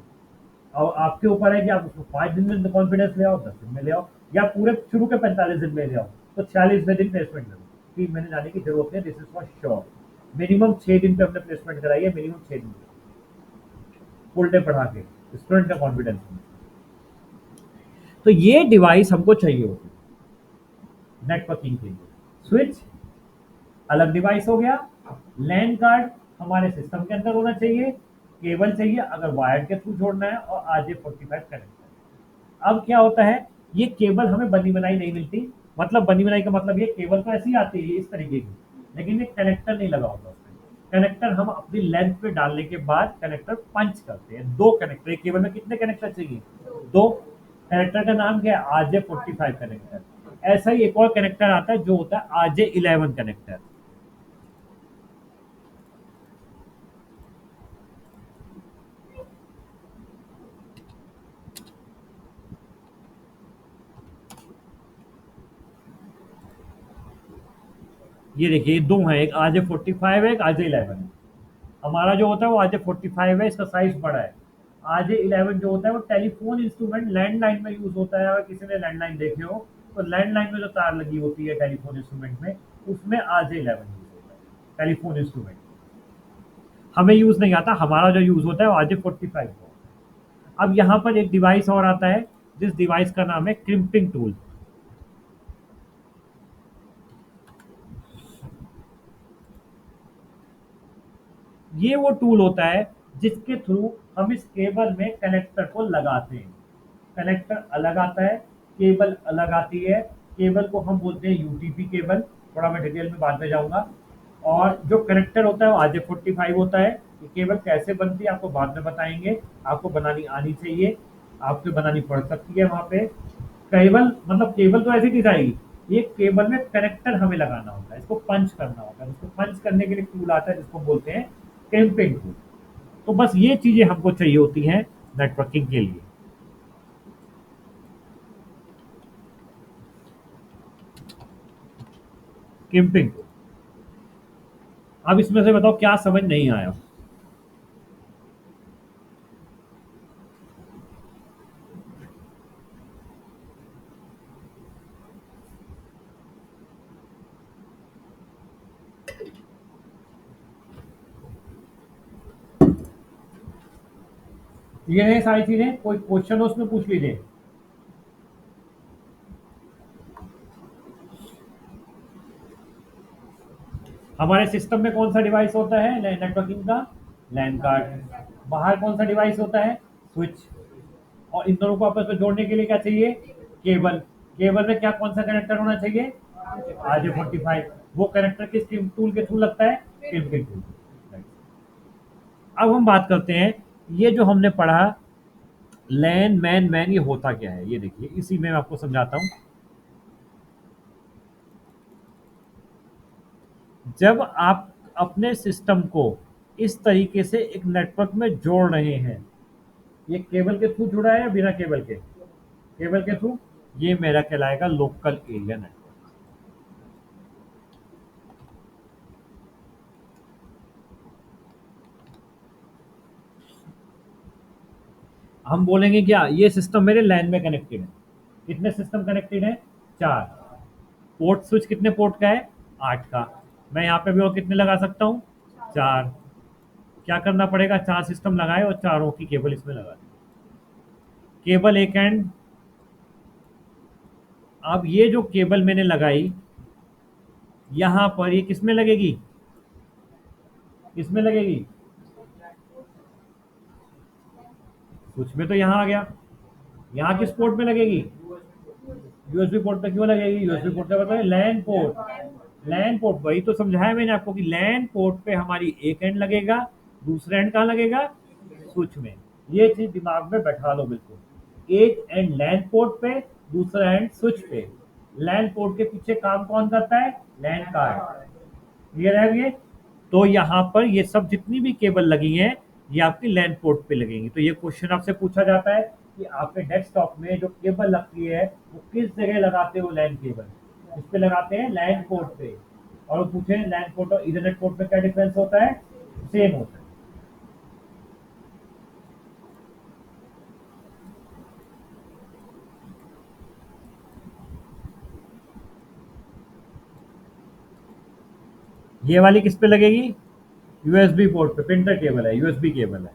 और आपके ऊपर है कि आप उसको 5 दिन में कॉन्फिडेंस ले आओ, 10 दिन में ले आओ, या पूरे शुरू के 45 दिन में ले आओ, तो 46वें दिन प्लेसमेंट ले लो कि मैंने जाने की जरूरत नहीं, this is for sure. Minimum 6 दिन पे हमने प्लेसमेंट कराई है, मिनिमम 6 दिन फुल डे पढ़ा के स्टूडेंट का कॉन्फिडेंस। तो ये डिवाइस हमको चाहिए होती है नेटवर्किंग के लिए। स्विच अलग डिवाइस हो गया, लैन कार्ड हमारे सिस्टम के अंदर होना चाहिए, केबल चाहिए अगर वायर के थ्रू जोड़ना है, और RJ45 कनेक्टर। अब क्या होता है, ये केबल हमें बनी बनाई नहीं मिलती। मतलब बनी बनाई का मतलब ये केबल तो ऐसी आती है इस तरीके की, लेकिन ये कनेक्टर नहीं लगा होता उसमें। कनेक्टर हम अपनी लेंथ पे डालने के बाद कनेक्टर पंच करते हैं। 2 कनेक्टर, एक केबल में कितने कनेक्टर चाहिए? 2। कनेक्टर का नाम क्या है? RJ45 connector. ऐसा ही एक और कनेक्टर आता है जो होता है RJ11 कनेक्टर। ये देखिए 2 हैं, एक RJ45 है, एक RJ11 है। हमारा जो होता है वो RJ45 है, इसका साइज बड़ा है। RJ11 जो होता है वो टेलीफोन इंस्ट्रूमेंट लैंडलाइन में यूज होता है। अगर किसी ने लैंडलाइन देखे हो तो लैंडलाइन में जो तार लगी होती है टेलीफोन इंस्ट्रूमेंट में, उसमें RJ11 यूज होता है टेलीफोन इंस्ट्रूमेंट। हमें यूज नहीं आता, हमारा जो यूज होता है वो RJ45 हो। अब यहाँ पर एक डिवाइस और आता है, जिस डिवाइस का नाम है क्रिम्पिंग टूल। ये वो टूल होता है जिसके थ्रू हम इस केबल में कनेक्टर को लगाते हैं। कनेक्टर अलग आता है, केबल अलग आती है। केबल को हम बोलते हैं यूटीपी केबल, थोड़ा मैं डिटेल में बाद में जाऊंगा। और जो कनेक्टर होता है वो RJ45 होता है। ये केबल कैसे बनती है आपको बाद में बताएंगे, आपको बनानी आनी चाहिए, आपको बनानी पड़ सकती है वहां पे। केबल मतलब केबल तो ऐसी दिखाएगी, ये केबल में कनेक्टर हमें लगाना होता है, इसको पंच करना होता है। इसको पंच करने के लिए टूल आता है जिसको बोलते हैं कैंपिंग टूल। तो बस ये चीजें हमको चाहिए होती हैं नेटवर्किंग के लिए। Camping tool. अब इसमें से बताओ क्या समझ नहीं आया? ये है सारी चीजें, कोई क्वेश्चन हो उसमें पूछ लीजिए। हमारे सिस्टम में कौन सा डिवाइस होता है नेटवर्किंग का? लैन कार्ड। बाहर कौन सा डिवाइस होता है? स्विच। और इन दोनों को आपस में जोड़ने के लिए क्या चाहिए? केबल। केबल में क्या कौन सा कनेक्टर होना चाहिए? RJ45। वो कनेक्टर किस टूल के थ्रू लगता है? Crimping tool. अब हम बात करते हैं, ये जो हमने पढ़ा लैन मैन मैन, ये होता क्या है? ये देखिए इसी में मैं आपको समझाता हूँ। जब आप अपने सिस्टम को इस तरीके से एक नेटवर्क में जोड़ रहे हैं, ये केबल के थ्रू जुड़ा है या बिना केबल के? केबल के थ्रू। ये मेरा कहलाएगा लोकल एरिया नेटवर्क। हम बोलेंगे क्या, ये सिस्टम मेरे लैन में कनेक्टेड है। कितने सिस्टम कनेक्टेड है? 4। पोर्ट स्विच कितने पोर्ट का है? 8 का। मैं यहाँ पे भी और कितने लगा सकता हूँ? 4। क्या करना पड़ेगा? 4 सिस्टम लगाए और चारों की केबल इसमें लगा दी। केबल एक एंड। अब ये जो केबल मैंने लगाई यहां पर, ये किसमें लगेगी? किसमें लगेगी? कुछ में तो यहां आ गया। यहाँ किस पोर्ट में लगेगी? यूएसबी पोर्ट पे। क्यों लगेगी यूएसबी पोर्ट पे? बताइए। LAN port. लैन पोर्ट, वही तो समझाया मैंने आपको कि लैन पोर्ट पे हमारी एक एंड लगेगा, दूसरा एंड कहाँ लगेगा? स्विच में। ये चीज दिमाग में बैठा लो बिल्कुल। एक एंड लैन पोर्ट पे, दूसरा एंड स्विच पे। लैन पोर्ट के पीछे काम कौन करता है? लैन कार्ड। क्लियर है ये? तो यहाँ पर ये सब जितनी भी केबल लगी हैं ये आपकी लैन पोर्ट पे लगेंगी। तो ये क्वेश्चन आपसे पूछा जाता है कि आपके डेस्कटॉप में जो केबल लगती है वो किस जगह लगाते हो लैन केबल? इस पे लगाते हैं लैन पोर्ट पे, और वो पूछे लैन पोर्ट और इथरनेट पोर्ट में क्या डिफरेंस होता है, सेम होता है। ये वाली किस पे लगेगी, यूएसबी पोर्ट पे, प्रिंटर केबल है, यूएसबी केबल है।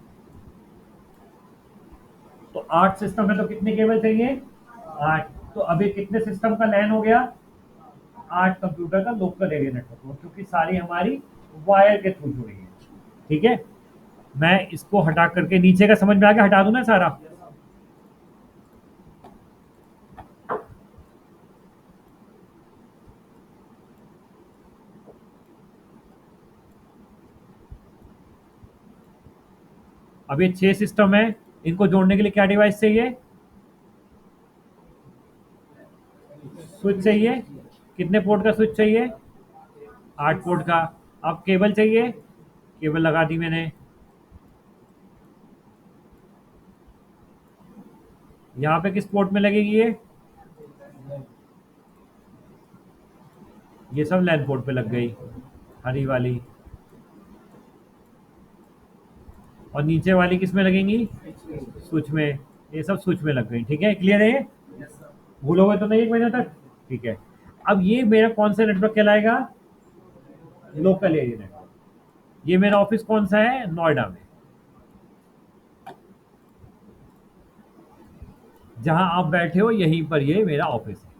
तो 8 सिस्टम है तो कितने केबल चाहिए, 8। तो अभी कितने सिस्टम का लैन हो गया, 8 कंप्यूटर का लोकल एरिया नेटवर्क हो, क्योंकि सारी हमारी वायर के थ्रू जुड़ी है। ठीक है, मैं इसको हटा करके नीचे का समझ में आ गया, हटा दूं ना सारा। अब ये 6 सिस्टम है, इनको जोड़ने के लिए क्या डिवाइस चाहिए, स्विच चाहिए। कितने पोर्ट का स्विच चाहिए, 8 पोर्ट का। अब केबल चाहिए, केबल लगा दी मैंने। यहाँ पे किस पोर्ट में लगेगी ये सब लैन पोर्ट पे लग गई, हरी वाली। और नीचे वाली किस में लगेंगी, स्विच में। ये सब स्विच में लग गई। ठीक है, क्लियर है ये, भूलोगे तो नहीं एक महीने तक। ठीक है, अब ये मेरा कौन सा नेटवर्क कहलाएगा, लोकल एरिया नेटवर्क। ये मेरा ऑफिस कौन सा है, नोएडा में, जहां आप बैठे हो यहीं पर ये मेरा ऑफिस है।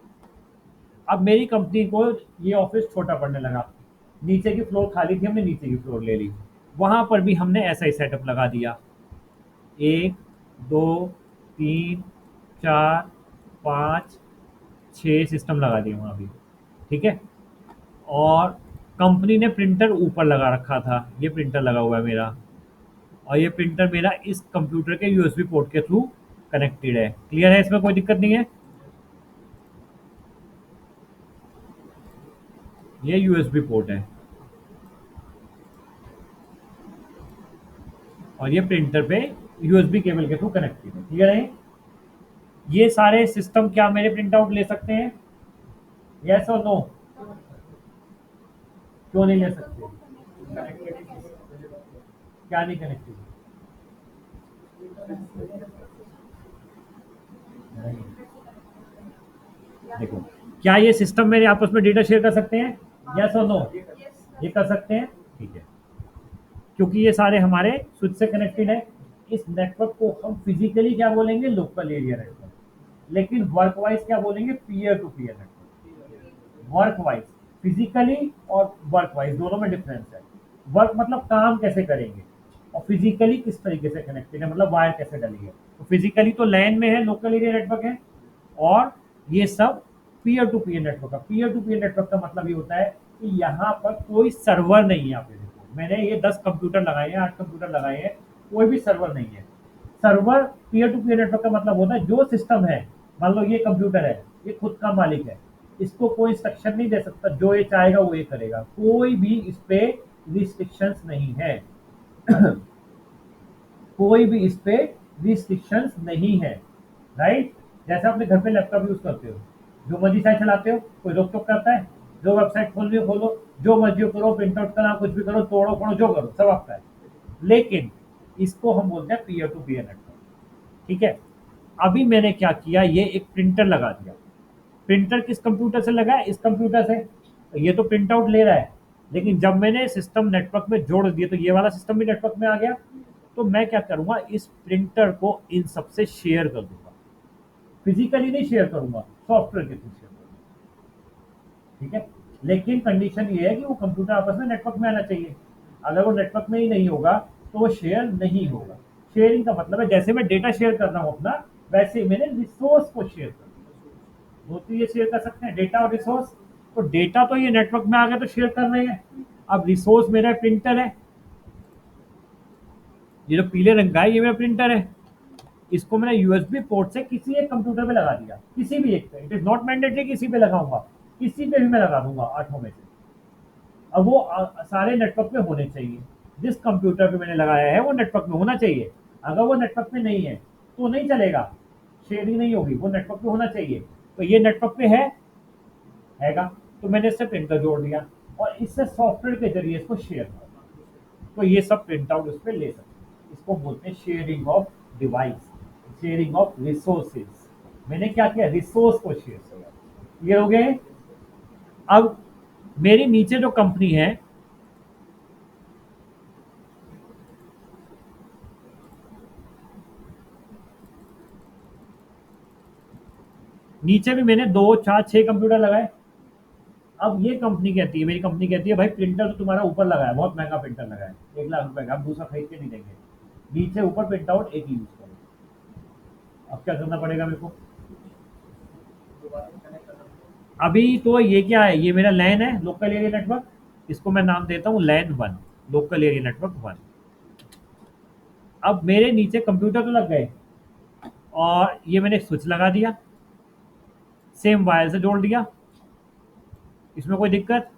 अब मेरी कंपनी को ये ऑफिस छोटा पड़ने लगा, नीचे की फ्लोर खाली थी, हमने नीचे की फ्लोर ले ली, वहां पर भी हमने ऐसा ही सेटअप लगा दिया। 1 2 3 4 5 6 सिस्टम लगा दिए वहां भी। ठीक है, और कंपनी ने प्रिंटर ऊपर लगा रखा था, ये प्रिंटर लगा हुआ है मेरा, और ये प्रिंटर मेरा इस कंप्यूटर के यूएसबी पोर्ट के थ्रू कनेक्टेड है। क्लियर है, इसमें कोई दिक्कत नहीं है। ये यूएसबी पोर्ट है और ये प्रिंटर पे यूएसबी केबल के थ्रू कनेक्टेड है। क्लियर है, ये सारे सिस्टम क्या मेरे प्रिंट आउट ले सकते हैं, यस और नो, क्यों नहीं ले सकते, क्या नहीं कनेक्टेड, देखो, क्या ये सिस्टम मेरे आपस में डेटा शेयर कर सकते हैं, यस और नो, ये कर सकते हैं। ठीक है, क्योंकि ये सारे हमारे स्विच से कनेक्टेड है। इस नेटवर्क को हम फिजिकली क्या बोलेंगे, लोकल एरिया नेटवर्क, लेकिन वर्क वाइज क्या बोलेंगे, peer to peer network. Work wise, physically और वर्क वाइज दोनों में डिफरेंस है। वर्क मतलब काम कैसे करेंगे, और फिजिकली किस तरीके से कनेक्टेड है, मतलब वायर कैसे डली है। तो फिजिकली तो लैन में है, लोकल एरिया नेटवर्क है, और ये सब पीयर टू पीयर नेटवर्क का। पीयर टू पीयर नेटवर्क का मतलब ये होता है कि यहाँ पर कोई सर्वर नहीं है। आप ये देखो, मैंने ये 10 कंप्यूटर लगाए हैं, 8 कंप्यूटर लगाए हैं, कोई भी सर्वर नहीं है। Server, peer to peer network का मतलब होता है जो सिस्टम है, मान लो ये कंप्यूटर है, ये खुद का मालिक है, इसको कोई इंस्ट्रक्शन नहीं दे सकता, जो ये चाहेगा वो ये करेगा, कोई भी इस पे रिस्ट्रिक्शंस नहीं है। कोई भी इस पे रिस्ट्रिक्शंस नहीं है, राइट। जैसे अपने घर पे लैपटॉप यूज करते हो, जो मर्जी साइट चलाते हो, कोई रोक टोक करता है, जो वेबसाइट खोलनी हो खोलो, जो मर्जी करो, प्रिंट आउट करा, कुछ भी करो, तोड़ो फोड़ो, जो करो सब आपका है। लेकिन इसको हम बोलते हैं पीयर टू पीयर नेटवर्क। ठीक है, अभी मैंने क्या किया, ये एक प्रिंटर लगा दिया। प्रिंटर किस कंप्यूटर से लगा है, इस कंप्यूटर से। तो ये तो प्रिंट आउट ले रहा है, लेकिन जब मैंने सिस्टम नेटवर्क में जोड़ दिया तो ये वाला सिस्टम भी नेटवर्क में आ गया। तो मैं क्या करूंगा, इस प्रिंटर को इन सबसे शेयर कर दूंगा, फिजिकली नहीं शेयर करूंगा, सॉफ्टवेयर के थ्रू शेयर करूंगा। ठीक है, लेकिन कंडीशन ये है कि वो कंप्यूटर आपस में नेटवर्क में आना चाहिए। अगर वो नेटवर्क में ही नहीं होगा तो वो शेयर नहीं होगा। शेयरिंग का मतलब है जैसे मैं डेटा शेयर कर रहा हूँ अपना, वैसे ही मैंने रिसोर्स को शेयर कर दिया। दो चीजें शेयर कर सकते हैं, डेटा और रिसोर्स। तो डेटा तो ये नेटवर्क में आ गया तो शेयर कर रहे हैं। अब रिसोर्स मेरा प्रिंटर है, ये जो पीले रंग का है ये मेरा प्रिंटर है। इसको मैंने यूएसबी पोर्ट से किसी एक कंप्यूटर पे लगा दिया, किसी भी एक पे, इट इज नॉट मैंडेटरी किसी पे लगाऊंगा, किसी पे भी मैं लगा दूंगा 8 में से। अब वो सारे नेटवर्क पे होने चाहिए। जिस कंप्यूटर पे मैंने लगाया है वो नेटवर्क में होना चाहिए। अगर वो नेटवर्क में नहीं है तो नहीं चलेगा, शेयरिंग नहीं होगी, वो नेटवर्क पे होना चाहिए। तो ये नेटवर्क पे है, हैगा। तो मैंने इससे प्रिंटर जोड़ दिया और इससे सॉफ्टवेयर के जरिए इसको शेयर कर, तो ये सब प्रिंट आउट उस पर ले सकते हैं। इसको बोलते हैं sharing of device, sharing of resources. मैंने क्या किया, रिसोर्स को शेयर किया। क्लियर हो गए। अब मेरी नीचे जो कंपनी है, नीचे भी मैंने 2 4 6 कंप्यूटर लगाए। अब ये कंपनी कहती है, मेरी कंपनी कहती है भाई प्रिंटर तो तुम्हारा ऊपर लगा है, बहुत महंगा प्रिंटर लगा है, 1 लाख रुपए का, हम दूसरा खरीद के नहीं देंगे, नीचे ऊपर प्रिंट आउट एक ही यूज करो। अब क्या करना पड़ेगा मेरे को, दोबारा कनेक्ट करना पड़ेगा। अभी तो ये क्या है, ये मेरा लैन है, लोकल एरिया नेटवर्क, इसको मैं नाम देता हूँ लैन 1, लोकल एरिया नेटवर्क 1। अब मेरे नीचे कंप्यूटर तो लग गए और ये मैंने स्विच लगा दिया, सेम वायर से जोड़ दिया, इसमें कोई दिक्कत।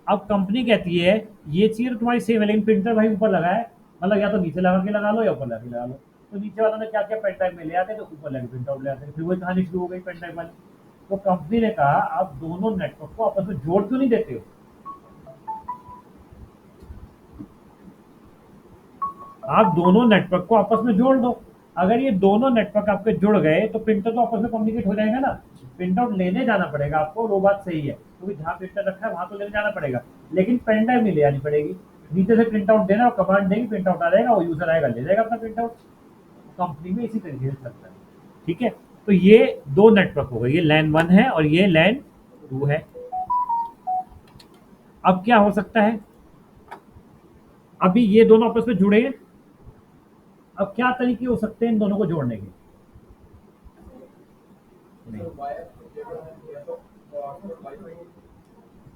अब कंपनी कहती है ये चीज तो तुम्हारी सेम है, लेकिन प्रिंटर भाई ऊपर लगा है, मतलब या तो नीचे लगा के लगा लो या ऊपर लगा के लगा लो। तो नीचे वालों ने क्या किया, पेन ड्राइव में ले आते, तो ऊपर लगे प्रिंट आउट ले आते, फिर वही कहानी शुरू हो गई पेन ड्राइव वाली। तो कंपनी ने कहा आप दोनों नेटवर्क को आपस में जोड़ क्यों नहीं देते हो, आप दोनों नेटवर्क को आपस में जोड़ दो। अगर ये दोनों नेटवर्क आपके जुड़ गए तो प्रिंटर तो आपस में कम्युनिकेट हो जाएगा ना। प्रिंट आउट लेने जाना पड़ेगा आपको, वो बात सही है, क्योंकि जहाँ प्रिंटर रखा है वहां तो लेने जाना पड़ेगा, लेकिन पेन ड्राइव नहीं ले जानी पड़ेगी। नीचे से प्रिंट आउट देना और कमांड देगी, प्रिंट आउट आ जाएगा, वो यूजर आएगा ले जाएगा अपना प्रिंट आउट। कंपनी में इसी तरीके से चलता है। ठीक है, तो ये दो नेटवर्क हो गए, ये लैन 1 है और ये लैन 2 है। अब क्या हो सकता है, अभी ये दोनों आपस में जुड़े हैं, अब क्या तरीके हो सकते हैं इन दोनों को जोड़ने के। नहीं, तो वायर केबल है या तो वाईफाई।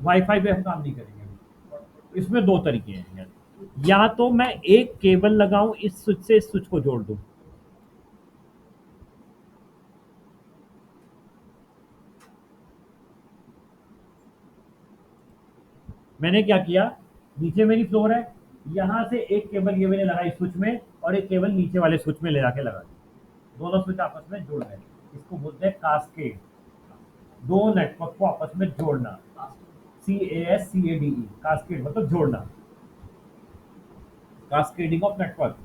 वाईफाई पे हम काम नहीं करेंगे, इसमें दो तरीके हैं यार, या तो मैं एक केबल लगाऊं इस स्विच से इस स्विच को जोड़ दूं। मैंने क्या किया, नीचे मेरी फ्लोर है, यहां से एक केबल ये मैंने लगाई स्विच में और एक केबल नीचे वाले स्विच में ले जाके लगा दी, दोनों स्विच आपस में जुड़ गए। इसको बोलते हैं कास्केड, दो नेटवर्क को आपस में जोड़ना, CASCADE, कास्केड मतलब जोड़ना, cascading of network,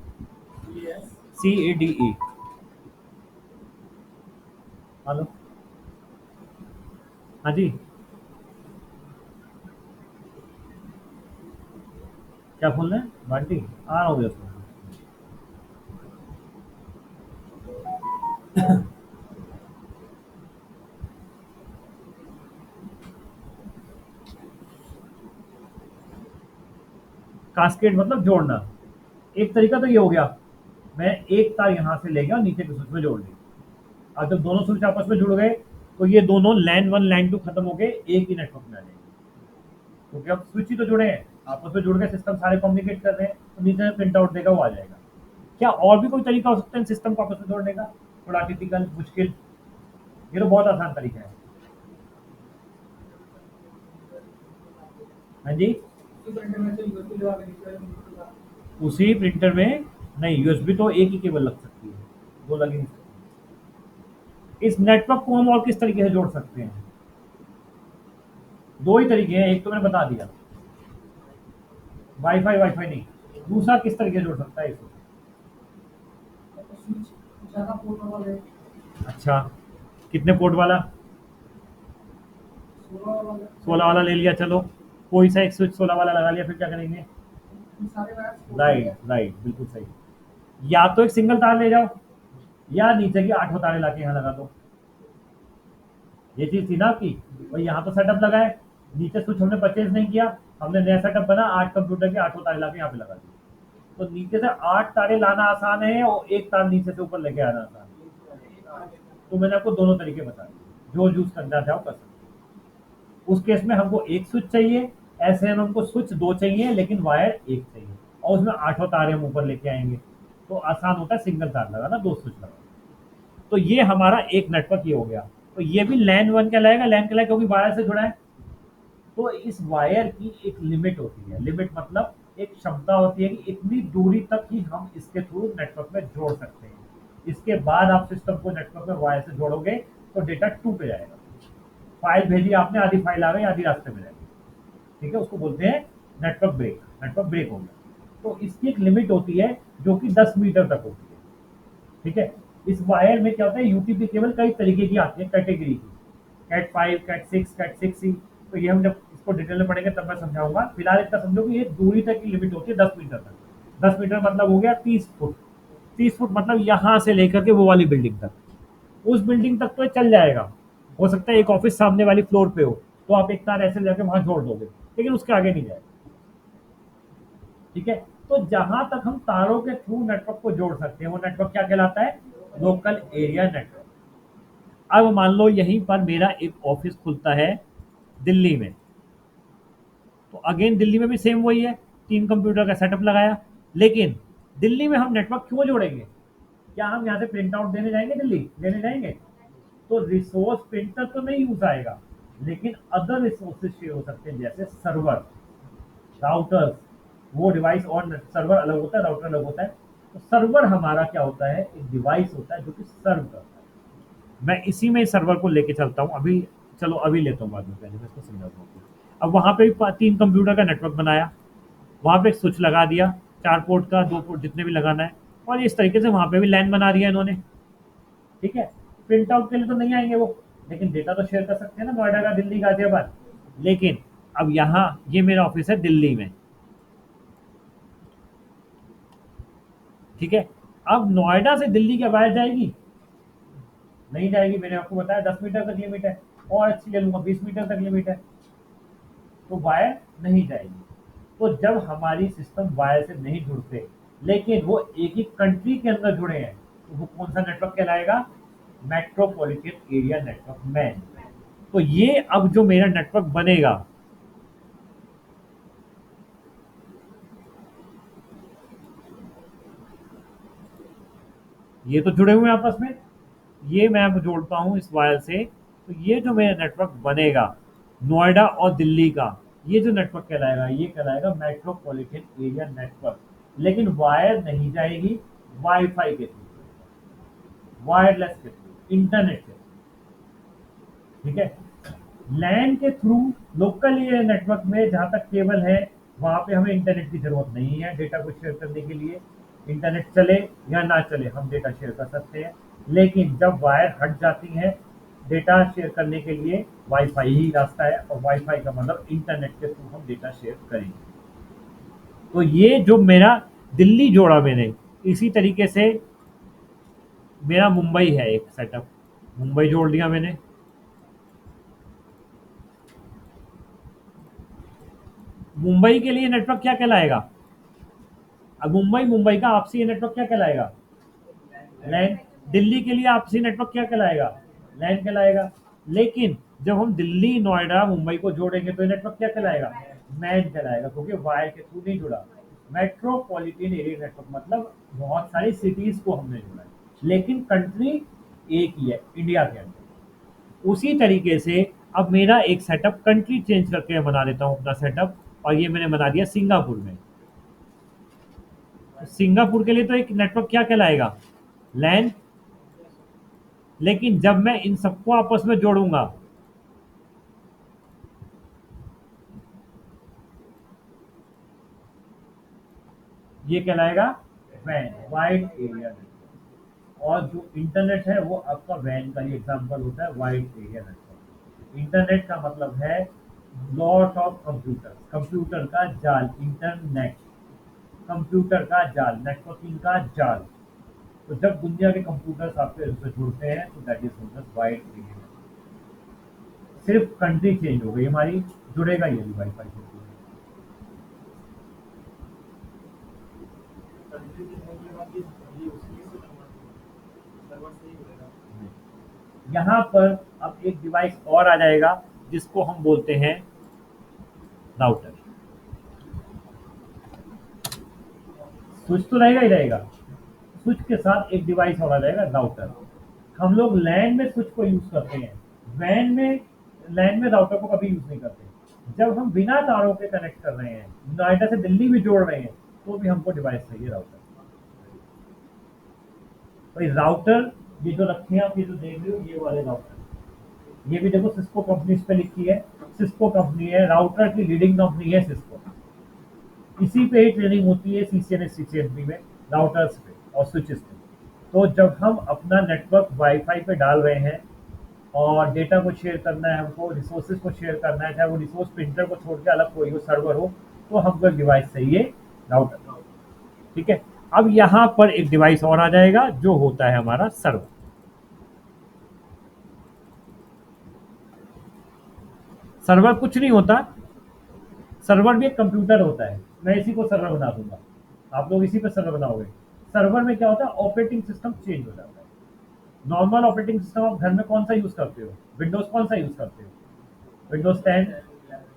yes. CADE। Hello, हाँ जी, क्या बोल रहे हैं बांटी, आ रहा हूँ उसमें। कास्केड मतलब जोड़ना। एक तरीका तो ये हो गया, मैं एक तार यहाँ से ले गया और नीचे के स्विच में जोड़ दी। अब जब दोनों स्विच आपस में जुड़ गए तो ये दोनों लैन 1 लैन 2 खत्म हो गए, एक ही नेटवर्क में आ जाएंगे, क्योंकि अब स्विच ही तो जुड़े हैं, आपस में जुड़ गए, सिस्टम सारे कम्युनिकेट कर रहे हैं, तो नीचे में प्रिंट आउट देगा वो आ जाएगा। क्या और भी कोई तरीका हो सकता है सिस्टम को आपस में जोड़ने का, थोड़ा टिपिकल मुश्किल, ये तो बहुत आसान तरीका है। हाँ जी, तो प्रिंटर में से यूएसबी लगा के नीचे वाले कंप्यूटर का। उसी प्रिंटर में नहीं, यूएसबी तो एक ही केबल लग सकती है, दो लगी नहीं सकती। इस नेटवर्क को हम और किस तरीके से जोड़ सकते हैं, दो ही तरीके हैं, एक तो मैंने बता दिया वाईफाई, वाईफाई नहीं, दूसरा किस तरीके से जोड़ सकता है इसको। तो स्विच ज्यादा पोर्ट वाला है। अच्छा, कितने पोर्ट वाला, 16 वाला। 16 वाला ले लिया, चलो कोई सा एक स्विच 16 वाला लगा लिया, फिर क्या करेंगे। इन सारे वायर्स राइट राइट, बिल्कुल सही। या तो एक सिंगल तार ले जाओ या नीचे की 8 तारे लाके यहाँ लगा दो, ये चीज थी ना आपकी। और यहाँ तो सेटअप लगा है, नीचे स्विच हमने परचेज नहीं किया, हमने नया सेटअप बना, 8 कंप्यूटर के 8 तारे लाके यहाँ पे लगा दिए। तो नीचे से 8 तारे लाना आसान है और एक तार नीचे से ऊपर लेके आना आसान है। तो मैंने आपको दोनों तरीके बताए, जो यूज करना चाहो कर सकते हो। उस केस में हमको एक स्विच चाहिए, ऐसे में हमको स्विच दो चाहिए लेकिन वायर एक चाहिए, और उसमें 8 तारे हम ऊपर लेके आएंगे, तो आसान होता है सिंगल तार लगाना, दो स्विच लगाना। तो ये हमारा एक नेटवर्क ये हो गया। तो ये भी लैन 1 कहलाएगा, लैन कहलाएगा क्योंकि वायर से जुड़ा है। तो इस वायर की एक लिमिट होती है, लिमिट मतलब एक क्षमता होती है कि इतनी दूरी तक ही हम इसके थ्रू नेटवर्क में जोड़ सकते हैं। इसके बाद आप सिस्टम को नेटवर्क में वायर से जोड़ोगे तो डेटा टूट जाएगा। फाइल भेजी आपने, आधी फाइल आ गई, आधी रास्ते में रह गई, ठीक है, उसको बोलते हैं नेटवर्क ब्रेक। नेटवर्क ब्रेक हो गया। तो इसकी एक लिमिट होती है जो कि 10 मीटर तक होती है, ठीक है। इस वायर में क्या होता है, यूटीपी केबल कई तरीके की आती है, कैटेगरी की, कैट 5, कैट 6, कैट 6 तो ये हम जब इसको डिटेल में पढ़ेंगे तब मैं समझाऊंगा। फिलहाल इतना समझो कि ये दूरी तक की लिमिट होती है 10 मीटर तक। 10 मीटर मतलब हो गया 30 फुट। 30 फुट मतलब यहाँ से लेकर के वो वाली बिल्डिंग तक। उस बिल्डिंग तक तो ये चल जाएगा। हो सकता है एक ऑफिस सामने वाली फ्लोर पे हो, तो आप एक तार ऐसे जाके वहां जोड़ दोगे, लेकिन उसके आगे नहीं जाएगा, ठीक है। तो जहां तक हम तारों के थ्रू नेटवर्क को जोड़ सकते हैं वो नेटवर्क क्या कहलाता है, लोकल एरिया नेटवर्क। अब मान लो यहीं पर मेरा एक ऑफिस खुलता है दिल्ली में, तो अगेन दिल्ली में भी सेम वही है, 3 कंप्यूटर का सेटअप लगाया। लेकिन दिल्ली में हम नेटवर्क क्यों जोड़ेंगे, क्या हम यहाँ से प्रिंट आउट देने जाएंगे, दिल्ली लेने जाएंगे, तो रिसोर्स प्रिंटर तो नहीं यूज आएगा, लेकिन अदर रिसोर्सेज शेयर हो सकते हैं, जैसे सर्वर, राउटर्स। वो डिवाइस और सर्वर अलग होता है, राउटर अलग होता है। तो सर्वर हमारा क्या होता है, एक डिवाइस होता है जो कि सर्व करता है। मैं इसी में सर्वर को लेके चलता हूँ अभी। चलो अभी लेता हूँ, बाद में पहले मैं इसको समझाता हूँ। अब वहाँ पे भी 3 कंप्यूटर का नेटवर्क बनाया, वहाँ पे एक स्विच लगा दिया, 4 पोर्ट का, 2 पोर्ट जितने भी लगाना है, और इस तरीके से वहाँ पे भी लैन बना दिया इन्होंने, ठीक है। प्रिंट आउट के लिए तो नहीं आएंगे वो, लेकिन डेटा तो शेयर कर सकते हैं ना, नोएडा का, दिल्ली, गाजियाबाद। लेकिन अब यहाँ ये मेरा ऑफिस है दिल्ली में, ठीक है। अब नोएडा से दिल्ली की वायर जाएगी, नहीं जाएगी। मैंने आपको बताया 10 मीटर तक लिमिट है, और अच्छी ले लूंगा 20 मीटर तक लिमिट है, तो वायर नहीं जाएगी। तो जब हमारी सिस्टम वायर से नहीं जुड़ते, लेकिन वो एक ही कंट्री के अंदर जुड़े हैं, तो वो कौन सा नेटवर्क कहलाएगा, मेट्रोपॉलिटन एरिया नेटवर्क, मैन। तो ये अब जो मेरा नेटवर्क बनेगा, ये तो जुड़े हुए हैं आपस में, ये मैं अब जोड़ता हूं इस वायर से, तो ये जो मेरा नेटवर्क बनेगा नोएडा और दिल्ली का, ये जो नेटवर्क कहलाएगा ये कहलाएगा मेट्रोपॉलिटन एरिया नेटवर्क। लेकिन वायर नहीं जाएगी, वाईफाई के थ्रू, वायरलेस के थ्रू, इंटरनेट के थ्रू, ठीक है। लैन के थ्रू लोकल एरिया नेटवर्क में जहां तक केबल है, वहां पे हमें इंटरनेट की जरूरत नहीं है डेटा को शेयर करने के लिए। इंटरनेट चले या ना चले हम डेटा शेयर कर सकते हैं। लेकिन जब वायर हट जाती है डेटा शेयर करने के लिए, वाईफाई ही रास्ता है, और वाईफाई का मतलब इंटरनेट के थ्रू हम डेटा शेयर करेंगे। तो ये जो मेरा दिल्ली जोड़ा मैंने, इसी तरीके से मेरा मुंबई है एक सेटअप, मुंबई जोड़ दिया मैंने। मुंबई के लिए नेटवर्क क्या कहलाएगा, अब मुंबई का आपसी नेटवर्क क्या कहलाएगा, लैन। दिल्ली के लिए आपसी नेटवर्क क्या कहलाएगा, लैन कहलाएगा। लेकिन जब हम दिल्ली, नोएडा, मुंबई को जोड़ेंगे तो ये नेटवर्क क्या कहलाएगा, मैन कहलाएगा, क्योंकि वायर के थ्रू नहीं जुड़ा। मेट्रोपॉलिटन एरिया नेटवर्क मतलब बहुत सारी सिटीज को हमने जोड़ा है, लेकिन कंट्री एक ही है, इंडिया के अंदर। उसी तरीके से अब मेरा एक सेटअप, कंट्री चेंज करके बना देता हूँ अपना सेटअप, और ये मैंने बना दिया सिंगापुर में। सिंगापुर के लिए तो एक नेटवर्क क्या कहलाएगा, लैन। लेकिन जब मैं इन सबको आपस में जोड़ूंगा, ये कहलाएगा वैन, वाइड एरिया नेटवर्क। और जो इंटरनेट है वो आपका वैन का ही एग्जांपल होता है, वाइड एरिया नेटवर्क। इंटरनेट का मतलब है लॉट ऑफ कंप्यूटर, कंप्यूटर का जाल, इंटरनेट, कंप्यूटर का जाल, नेटवर्किंग का जाल। तो जब दुनिया के कंप्यूटर्स आपके से जुड़ते हैं तो that is known as wide area. सिर्फ कंट्री चेंज हो गई हमारी, जुड़ेगा ये भी वाईफाई से। कंट्री के होने के बाद ये उसी से सर्वर से ही होगा। यहाँ पर अब एक डिवाइस और आ जाएगा जिसको हम बोलते हैं राउटर। स्विच तो रहेगा ही रहेगा, स्विच के साथ एक डिवाइस और आ जाएगा, राउटर। हम लोग लैन में स्विच को यूज करते हैं, वैन में, लैन में राउटर को कभी यूज नहीं करते। जब हम बिना तारों के कनेक्ट कर रहे हैं, नोएडा से दिल्ली भी जोड़ रहे हैं, तो भी हमको डिवाइस चाहिए, राउटर। तो ये राउटर, ये जो रखे हैं आप, ये जो देख रहे हो, ये वाले राउटर, ये भी देखो सिस्को कंपनी इस पे लिखी है, सिस्को कंपनी है, राउटर की लीडिंग कंपनी है सिस्को। इसी पे ही ट्रेनिंग होती है सीसीएनए सीसीएनपी में, राउटर्स पे और स्विचेस पे। तो जब हम अपना नेटवर्क वाईफाई पे डाल रहे हैं और डेटा को शेयर करना है, हमको रिसोर्सेज को शेयर करना है, चाहे वो रिसोर्स प्रिंटर को छोड़ के अलग कोई हो, सर्वर हो, तो हमको एक डिवाइस चाहिए, राउटर। ठीक है। अब यहाँ पर एक डिवाइस और आ जाएगा जो होता है हमारा सर्वर। सर्वर कुछ नहीं होता, सर्वर भी एक कंप्यूटर होता है। मैं इसी को सर्वर बना दूंगा, आप लोग इसी पे सर्वर बनाओगे। सर्वर में क्या होता है, ऑपरेटिंग सिस्टम चेंज हो जाता है। नॉर्मल ऑपरेटिंग सिस्टम आप घर में कौन सा यूज करते हो, विंडोज कौन सा यूज करते हो, विंडोज 10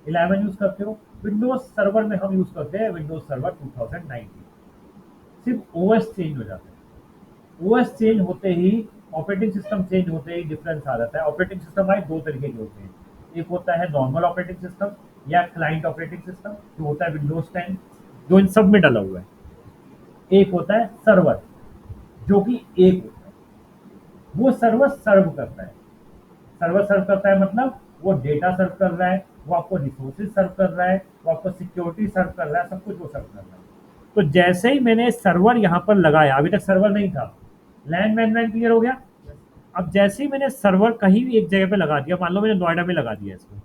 11 यूज करते हो। विंडोज सर्वर में हम यूज करते हैं विंडोज सर्वर 2019। सिर्फ ओएस चेंज हो जाता है। ओएस चेंज होते ही, ऑपरेटिंग सिस्टम चेंज होते ही डिफरेंस आ जाता है। ऑपरेटिंग सिस्टम भाई दो तरीके के होते हैं, एक होता है नॉर्मल ऑपरेटिंग सिस्टम या क्लाइंट ऑपरेटिंग सिस्टम जो होता है विंडोज 10, जो इन सब में डला हुआ है। एक होता है सर्वर, जो कि एक होता है, वो सर्वर सर्व करता है। सर्वर सर्व करता है मतलब वो डेटा सर्व कर रहा है, वो आपको रिसोर्सेज सर्व कर रहा है, वो आपको सिक्योरिटी सर्व कर रहा है, सब कुछ वो सर्व कर रहा है। तो जैसे ही मैंने सर्वर यहाँ पर लगाया, अभी तक सर्वर नहीं था, लैन मैन मैन क्लियर हो गया। अब जैसे ही मैंने सर्वर कहीं भी एक जगह पे लगा दिया, मान लो मैंने नोएडा में लगा दिया इसको,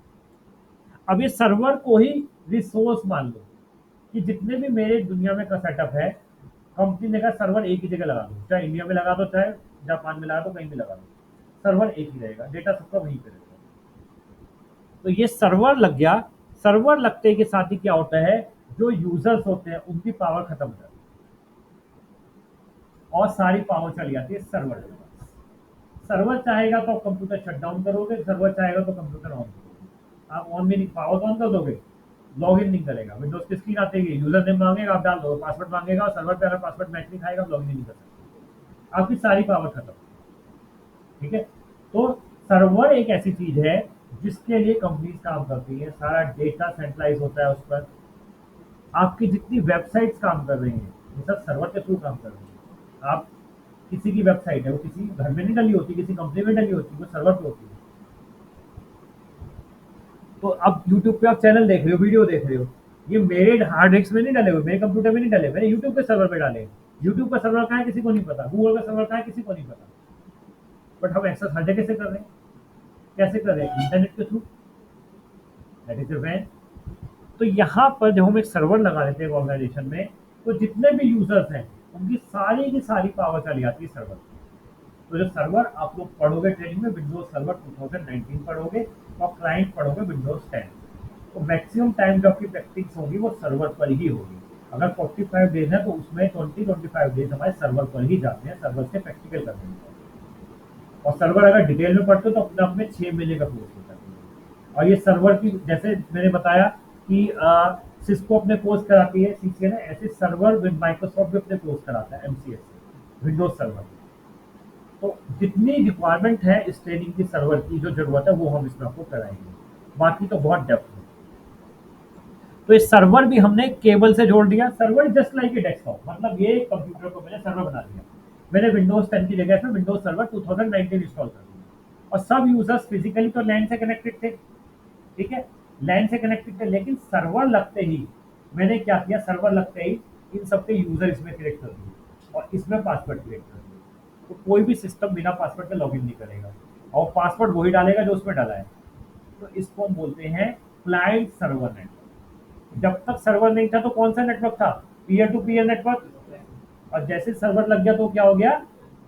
अब ये सर्वर को ही रिसोर्स मान लो कि जितने भी मेरे दुनिया में का सेटअप है, कंपनी ने कहा सर्वर एक ही जगह लगा दो, चाहे इंडिया में लगा दो, चाहे जापान में लगा दो, कहीं भी लगा दो, सर्वर एक ही रहेगा, डेटा सबका वहीं पे रहेगा। तो ये सर्वर लग गया। सर्वर लगते के साथ ही क्या होता है, जो यूजर्स होते हैं उनकी पावर खत्म हो जाती है और सारी पावर चली जाती है सर्वर के पास। सर्वर चाहेगा तो कंप्यूटर शट डाउन करोगे, सर्वर चाहेगा तो कंप्यूटर ऑन करोगे। आप ऑन भी नहीं, पावर ऑन कर दोगे, लॉग इन नहीं करेगा, विंडोज की स्क्रीन आती है, यूजर नेम मांगेगा, आप डाल दोगे, पासवर्ड मांगेगा, सर्वर पे अगर पासवर्ड मैच नहीं खाएगा, लॉग इन नहीं कर सकते, आपकी सारी पावर खत्म। ठीक है। तो सर्वर एक ऐसी चीज है जिसके लिए कंपनीज काम करती है, सारा डेटा सेंट्रलाइज होता है उस पर। आपकी जितनी वेबसाइट्स काम कर रही हैं, ये सब सर्वर के थ्रू काम कर रही हैं। आप किसी की वेबसाइट है, वो किसी घर में नहीं डली होती, किसी कंपनी में डली होती है, वो सर्वर पे होती है। तो अब यूट्यूब पे आप चैनल देख रहे हो, वीडियो देख रहे हो, ये मेरे हार्ड डिस्क में नहीं डले हुए, मेरे कंप्यूटर में नहीं डले, मैंने यूट्यूब के सर्वर पे डाले। यूट्यूब का सर्वर कहाँ है किसी को नहीं पता, गूगल का सर्वर कहाँ है किसी को नहीं पता, बट हम एक्सेस हर जगह से कर रहे हैं। कैसे कर रहे हैं, इंटरनेट के थ्रू, दैट इज वैन। तो यहाँ पर जब हम एक सर्वर लगा देते हैं ऑर्गेनाइजेशन में, तो जितने भी यूजर्स हैं उनकी सारी की सारी पावर चली जाती है सर्वर। तो जो सर्वर आप लोग पढ़ोगे ट्रेनिंग में, विंडोज सर्वर 2019 पढ़ोगे और क्लाइंट पढ़ोगे विंडोज 10। तो मैक्सिमम टाइम जो आपकी प्रैक्टिस होगी वो सर्वर पर ही होगी। अगर 45 डेज है तो उसमें 20-25 डेज हमारे सर्वर पर ही जाते हैं, सर्वर से प्रैक्टिकल करने में। और सर्वर अगर डिटेल में पढ़ते हो तो अपने आप में 6 महीने का कोर्स होता है। और ये सर्वर की, जैसे मैंने बताया कि सिस्को अपने कोर्स कराती है सीसीएन, ऐसे सर्वर माइक्रोसॉफ्ट भी अपने कोर्स कराता है एमसीएस से, विंडोज सर्वर। तो जितनी रिक्वायरमेंट है इस ट्रेनिंग की, सर्वर की जो जरूरत है वो हम इसमें आपको कराएंगे, बाकी तो बहुत डेप्थ है। तो इस सर्वर भी हमने केबल से जोड़ दिया। Server just like a desktop, मतलब ये कंप्यूटर को मैंने सर्वर बना दिया। मैंने विंडोज 10 की जगह इसमें विंडोज सर्वर 2019 इंस्टॉल कर दिया। और सब यूजर्स फिजिकली तो लैन से कनेक्टेड थे, ठीक है, लैन से कनेक्टेड थे, लेकिन सर्वर लगते ही मैंने क्या किया, सर्वर लगते ही इन सबके यूजर इसमें क्रिएट कर दिए और इसमें पासवर्ड क्रिएट कर दिए। तो कोई भी सिस्टम बिना पासवर्ड के लॉगिन नहीं करेगा और पासवर्ड वही डालेगा जो उसमें डाला है। तो इसको हम बोलते हैं क्लाइंट सर्वर नेटवर्क। जब तक सर्वर नहीं था तो कौन सा नेटवर्क था, पीयर टू पीयर नेटवर्क। और जैसे सर्वर लग गया तो क्या हो गया,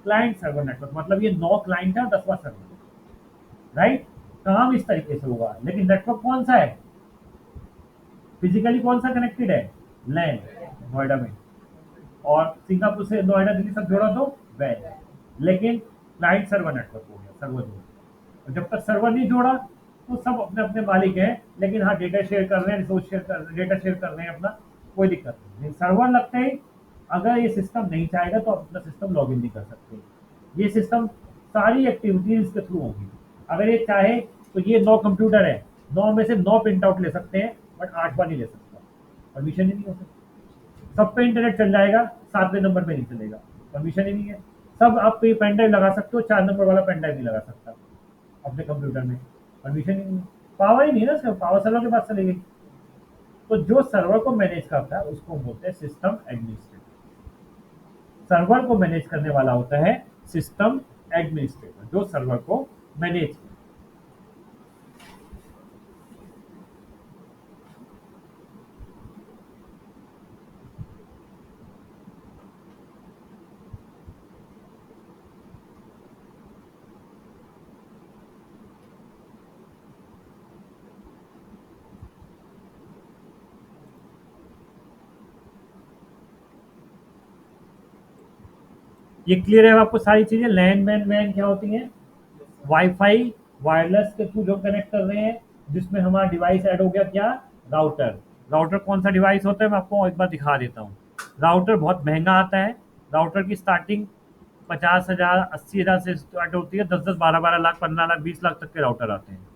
क्लाइंट सर्वर नेटवर्क। मतलब ये 9 क्लाइंट है और 10वां सर्वर, राइट। काम इस तरीके से होगा, लेकिन नेटवर्क कौन सा है, फिजिकली कौन सा कनेक्टेड है, लैन, नोएडा में। और सिंगापुर से नोएडा दिल्ली सब जोड़ा तो वैन। लेकिन क्लाइंट सर्वर नेटवर्क हो गया, सर्वर जोड़ा। और जब तक सर्वर नहीं जोड़ा तो सब अपने अपने मालिक हैं, लेकिन हाँ डेटा शेयर कर रहे हैं, रिसोर्स शेयर कर रहे हैं, डेटा शेयर कर रहे हैं अपना, कोई दिक्कत नहीं। लेकिन सर्वर लगते ही अगर ये सिस्टम नहीं चाहेगा तो अपना सिस्टम लॉग इन नहीं कर सकते। ये सिस्टम सारी एक्टिविटीज इसके थ्रू होगी। अगर ये चाहे तो ये 9 कंप्यूटर है, 9 में से 9 प्रिंट आउट ले सकते हैं, बट 8वां नहीं ले सकता, परमिशन ही नहीं हो सकती। सब पे इंटरनेट चल जाएगा, 7वें नंबर पे नहीं चलेगा, परमिशन ही नहीं है। सब आप पे पेन ड्राइव लगा सकते हो, 4 नंबर वाला पेन ड्राइव नहीं लगा सकता। अपने कंप्यूटर में। परमिशन, पावर ही नहीं है ना, उसका पावर सर्वर के पास चली गई। तो जो सर्वर को मैनेज करता है उसको बोलते हैं सिस्टम एडमिनिस्ट्रेटर। सर्वर को मैनेज करने वाला होता है सिस्टम एडमिनिस्ट्रेटर, जो सर्वर को मैनेज। ये क्लियर है आपको सारी चीजें? लैन वैन वैन क्या होती हैं? वाईफाई वायरलेस के थ्रू जो कनेक्ट कर रहे हैं, जिसमें हमारा डिवाइस ऐड हो गया क्या? राउटर। राउटर कौन सा डिवाइस होता है, मैं आपको एक बार दिखा देता हूँ। राउटर बहुत महंगा आता है। राउटर की स्टार्टिंग 50,000 80,000 से स्टार्ट होती है। 10 10 12 12 लाख 15 लाख 20 लाख तक के राउटर आते हैं।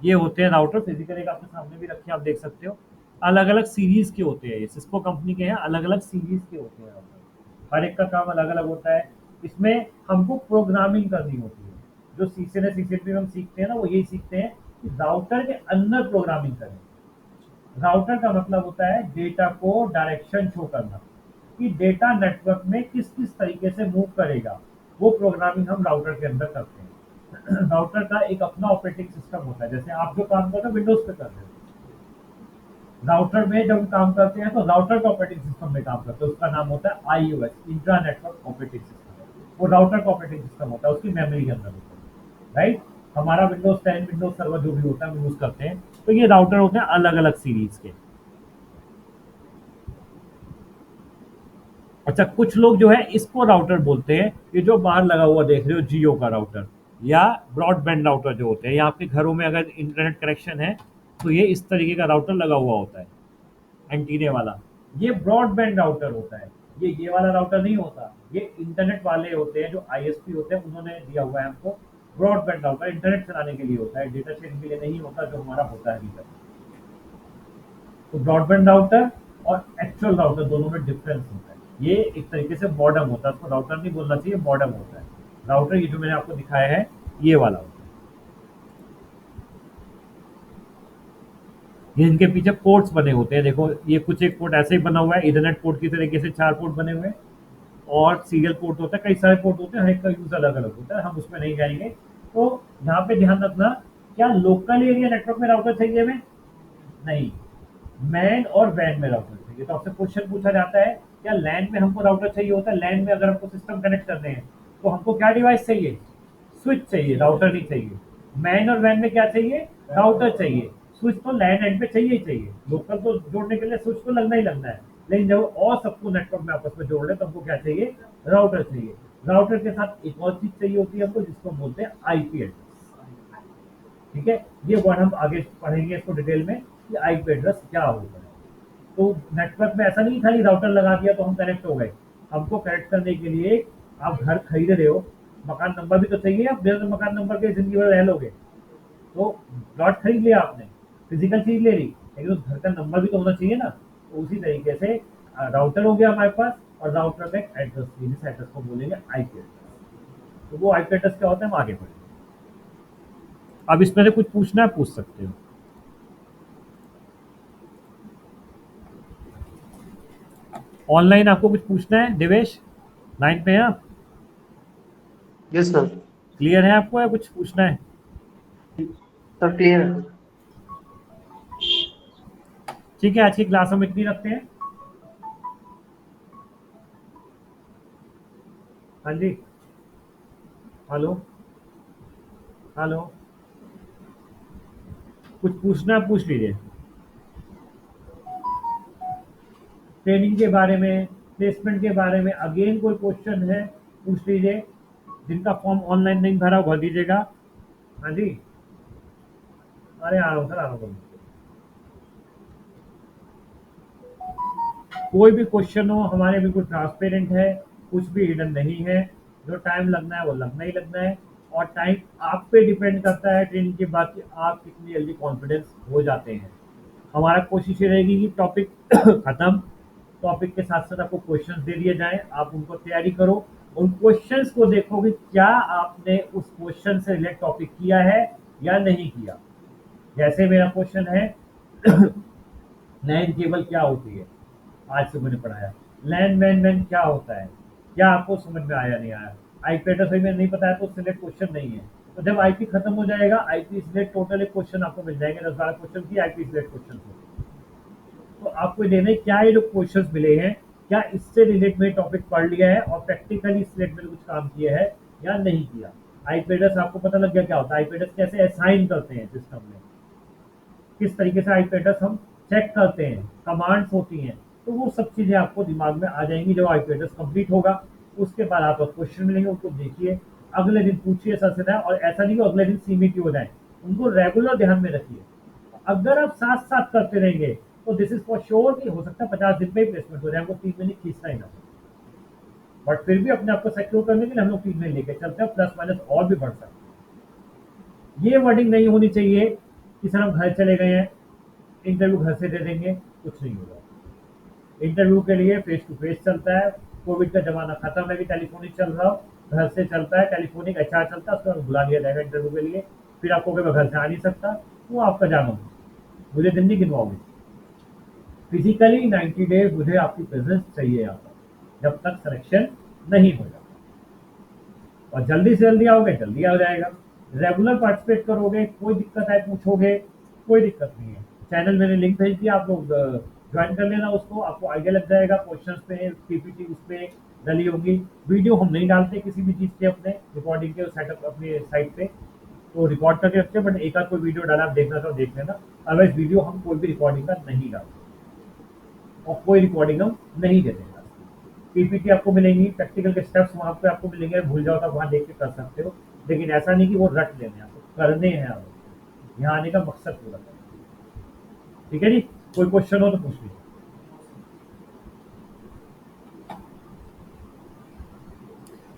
ये होते हैं राउटर। फिजिकल एक आपके सामने भी रखे, आप देख सकते हो। अलग अलग सीरीज के होते हैं, ये सिस्को कंपनी के हैं, अलग अलग सीरीज के होते हैं राउटर। हर एक का काम अलग अलग होता है। इसमें हमको प्रोग्रामिंग करनी होती है। जो सीसीएनए सीसीएनपी में हम सीखते हैं ना, वो यही सीखते हैं कि राउटर के अंदर प्रोग्रामिंग करें। राउटर का मतलब होता है डेटा को डायरेक्शन शो करना, कि डेटा नेटवर्क में किस किस तरीके से मूव करेगा। वो प्रोग्रामिंग हम राउटर के अंदर करते हैं। राउटर का एक अपना ऑपरेटिंग सिस्टम होता है। जैसे आप जो काम करते हो विंडोज पे कर रहे हो, राउटर में जब हम काम करते हैं तो राउटर का ऑपरेटिंग सिस्टम में काम करते हैं। उसका नाम होता है iOS, intra network operating system. वो राउटर का ऑपरेटिंग सिस्टम होता है, उसकी मेमोरी के अंदर होता है। राइट। हमारा विंडोज 10 विंडोज सर्वर जो भी होता है हम यूज करते हैं, तो ये राउटर होते हैं अलग अलग सीरीज के। अच्छा, कुछ लोग जो है इसको राउटर बोलते हैं। ये जो बाहर लगा हुआ देख रहे हो जियो का राउटर, या ब्रॉडबैंड राउटर जो होते हैं, या आपके घरों में अगर इंटरनेट कनेक्शन है तो ये इस तरीके का राउटर लगा हुआ होता है, एंटीने वाला। ये ब्रॉडबैंड राउटर होता है। ये वाला राउटर नहीं होता। ये इंटरनेट वाले होते हैं, जो आईएसपी होते हैं, उन्होंने दिया हुआ है हमको। ब्रॉडबैंड राउटर इंटरनेट चलाने के लिए होता है, डेटा शेयरिंग के लिए नहीं होता, जो हमारा होता है अभी तक। तो ब्रॉडबैंड राउटर और एक्चुअल राउटर दोनों में डिफरेंस होता है। ये एक तरीके से मॉडेम होता है, उसको राउटर नहीं बोलना चाहिए, मॉडेम होता है। राउटर ये जो मैंने आपको दिखाया है, ये वाला होता है। ये इनके पीछे पोर्ट्स बने होते हैं, देखो ये कुछ एक पोर्ट ऐसे ही बना हुआ है, इथरनेट पोर्ट की तरीके से 4 पोर्ट बने हुए हैं। और सीरियल पोर्ट होता है, कई सारे पोर्ट होते हैं, हर एक का यूज अलग अलग होता है, हम उसमें नहीं जाएंगे। तो यहाँ पे ध्यान रखना, क्या लोकल एरिया नेटवर्क में राउटर चाहिए हमें? नहीं। मैन और वैन में राउटर चाहिए। तो आपसे क्वेश्चन पूछा जाता है, क्या लैन में हमको राउटर चाहिए होता है? लैन में अगर हमको सिस्टम कनेक्ट करने हैं तो हमको क्या डिवाइस चाहिए? स्विच चाहिए, राउटर नहीं चाहिए। मैन और वैन में क्या चाहिए? राउटर चाहिए। स्विच तो लैन एंड पे चाहिए ही चाहिए। लोकल तो जोड़ने के लिए स्विच तो लगना ही लगना है। लेकिन जब और सबको नेटवर्क में आपस में जोड़ रहे तो हमको क्या चाहिए? राउटर चाहिए। राउटर के साथ एक और चीज चाहिए होती है हमको, जिसको बोलते हैं आईपी एड्रेस। ठीक है। ये वर्ड हम आगे पढ़ेंगे इसको डिटेल में, कि आईपी एड्रेस क्या होता है। तो नेटवर्क में ऐसा नहीं खाली राउटर लगा दिया तो हम कनेक्ट हो गए। हमको कनेक्ट करने के लिए, आप घर खरीद रहे हो, मकान नंबर भी तो चाहिए। आप बिना मकान नंबर के जिंदगी भर रह लोगे? तो प्लॉट खरीद लिया आपने, फिजिकल चीज ले ली, लेकिन उस घर का नंबर भी तो होना चाहिए ना। तो उसी तरीके से राउटर हो गया हमारे पास, और राउटर का एक एड्रेस, जिस एड्रेस को बोलेंगे आईपी एड्रेस। तो वो आईपी एड्रेस क्या होता है, हम आगे पढ़ेंगे। अब इसमें से कुछ पूछना है, पूछ सकते हो। ऑनलाइन आपको कुछ पूछना है देवेश? लाइन पे हैं आप? Yes sir. क्लियर है आपको, या कुछ पूछना है? सर क्लियर है। ठीक है, आज की क्लास हम इतनी रखते हैं। हाँ जी। हेलो। हेलो। कुछ पूछना है, पूछ लीजिए। ट्रेनिंग के बारे में, प्लेसमेंट के बारे में अगेन कोई क्वेश्चन है, पूछ लीजिए। जिनका फॉर्म ऑनलाइन नहीं भरा भर दीजिएगा। हाँ जी। अरे आ रहा हूँ सर, आ रहा हूँ। कोई भी क्वेश्चन हो, हमारे बिल्कुल ट्रांसपेरेंट है, कुछ भी हिडन नहीं है। जो टाइम लगना है वो लगना ही लगना है। और टाइम आप पे डिपेंड करता है ट्रेनिंग के बाद, कि आप कितनी जल्दी कॉन्फिडेंस हो जाते हैं। हमारा कोशिश ये रहेगी कि टॉपिक खत्म, टॉपिक के साथ साथ आपको क्वेश्चंस दे दिए जाएं, आप उनको तैयारी करो, उन क्वेश्चंस को देखो कि क्या आपने उस क्वेश्चन से रिलेट टॉपिक किया है या नहीं किया। जैसे मेरा क्वेश्चन है लैंड केबल क्या होती है, आज से मैंने पढ़ाया। लैंड मैन मैन क्या होता है, क्या आपको समझ में आया नहीं आया। आईपी एड्रेस में नहीं पता है तो सिलेक्ट क्वेश्चन नहीं है। तो जब आईपी खत्म हो जाएगा, आईपी सिलेक्ट टोटल एक क्वेश्चन आपको मिल जाएंगे, 10-12 क्वेश्चन की आईपी सिलेक्ट क्वेश्चन होते हैं। तो आपको ये देना है क्या ये जो क्वेश्चन मिले हैं, क्या इससे रिलेट में टॉपिक पढ़ लिया है और प्रैक्टिकली इस रिलेट में कुछ काम किया है या नहीं किया। आईपी एड्रेस आपको पता लग गया क्या होता है, आईपी एड्रेस कैसे असाइन करते हैं सिस्टम में, किस तरीके से आईपी एड्रेस हम चेक करते हैं, कमांड्स होती हैं, तो वो सब चीज़ें आपको दिमाग में आ जाएंगी जब आईपी एड्रेस कंप्लीट होगा। उसके बाद आपको क्वेश्चन मिलेंगे, उनको देखिए, अगले दिन पूछिए सर से ना, और ऐसा नहीं कि अगले दिन सीमित हो जाए, उनको रेगुलर ध्यान में रखिए। अगर आप साथ साथ करते रहेंगे तो दिस इज फॉर श्योर कि हो सकता है 50 दिन पे ही प्लेसमेंट हो जाए, हमको 3 महीने खींचना ही ना। बट फिर भी अपने आप को सिक्योर करने के लिए हम लोग 3 महीने लेके चलते हैं, प्लस माइनस और भी बढ़ सकते हैं। ये वर्डिंग नहीं होनी चाहिए कि सर हम घर चले गए हैं, इंटरव्यू घर से दे देंगे, कुछ नहीं होगा। इंटरव्यू के लिए फेस टू फेस चलता है, कोविड का जमाना खत्म है कि टेलीफोनिक चल रहा हो, घर से चलता है, टेलीफोनिक एचआर चलता है, उसके बाद बुला लिया जाएगा इंटरव्यू के लिए। फिर आपको मैं घर से आ नहीं सकता, वो आपका जाना, मुझे दिन नहीं गिनवाओगे। फिजिकली 90 डेज मुझे आपकी प्रेजेंस चाहिए यहाँ पर, जब तक सिलेक्शन नहीं हो जाता। और जल्दी से जल्दी आओगे, जल्दी आ जाएगा। रेगुलर पार्टिसिपेट करोगे, कोई दिक्कत है पूछोगे, कोई दिक्कत नहीं है। चैनल मैंने लिंक भेज दिया, आप लोग ज्वाइन कर लेना उसको, आपको आइडिया लग जाएगा। क्वेश्चंस पे पीपीटी उस पे डली होगी। वीडियो हम नहीं डालते किसी भी चीज़ के, अपने रिकॉर्डिंग के सेटअप अपने साइट पे तो रिकॉर्ड करके रखते हैं, बट एक आध कोई वीडियो डाला आप देखना तो देख लेना। अदरवाइज वीडियो हम कोई भी रिकॉर्डिंग का नहीं डालते और कोई रिकॉर्डिंग हम नहीं देते। पीपीटी आपको मिलेंगी, प्रैक्टिकल के स्टेप्स वहाँ पे आपको मिलेंगे, भूल जाओ तो वहाँ देख के कर सकते हो, लेकिन ऐसा नहीं कि वो रट लेने हैं, आपको करने हैं। आपको यहाँ आने का मकसद पूरा करना। ठीक है जी, कोई क्वेश्चन हो तो पूछ लीजिए।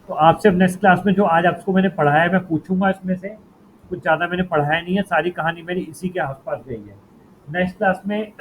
तो आपसे नेक्स्ट क्लास में जो आज आपको मैंने पढ़ाया है मैं पूछूंगा, इसमें से कुछ ज़्यादा मैंने पढ़ाया नहीं है, सारी कहानी मेरी इसी के आसपास गई है। नेक्स्ट क्लास में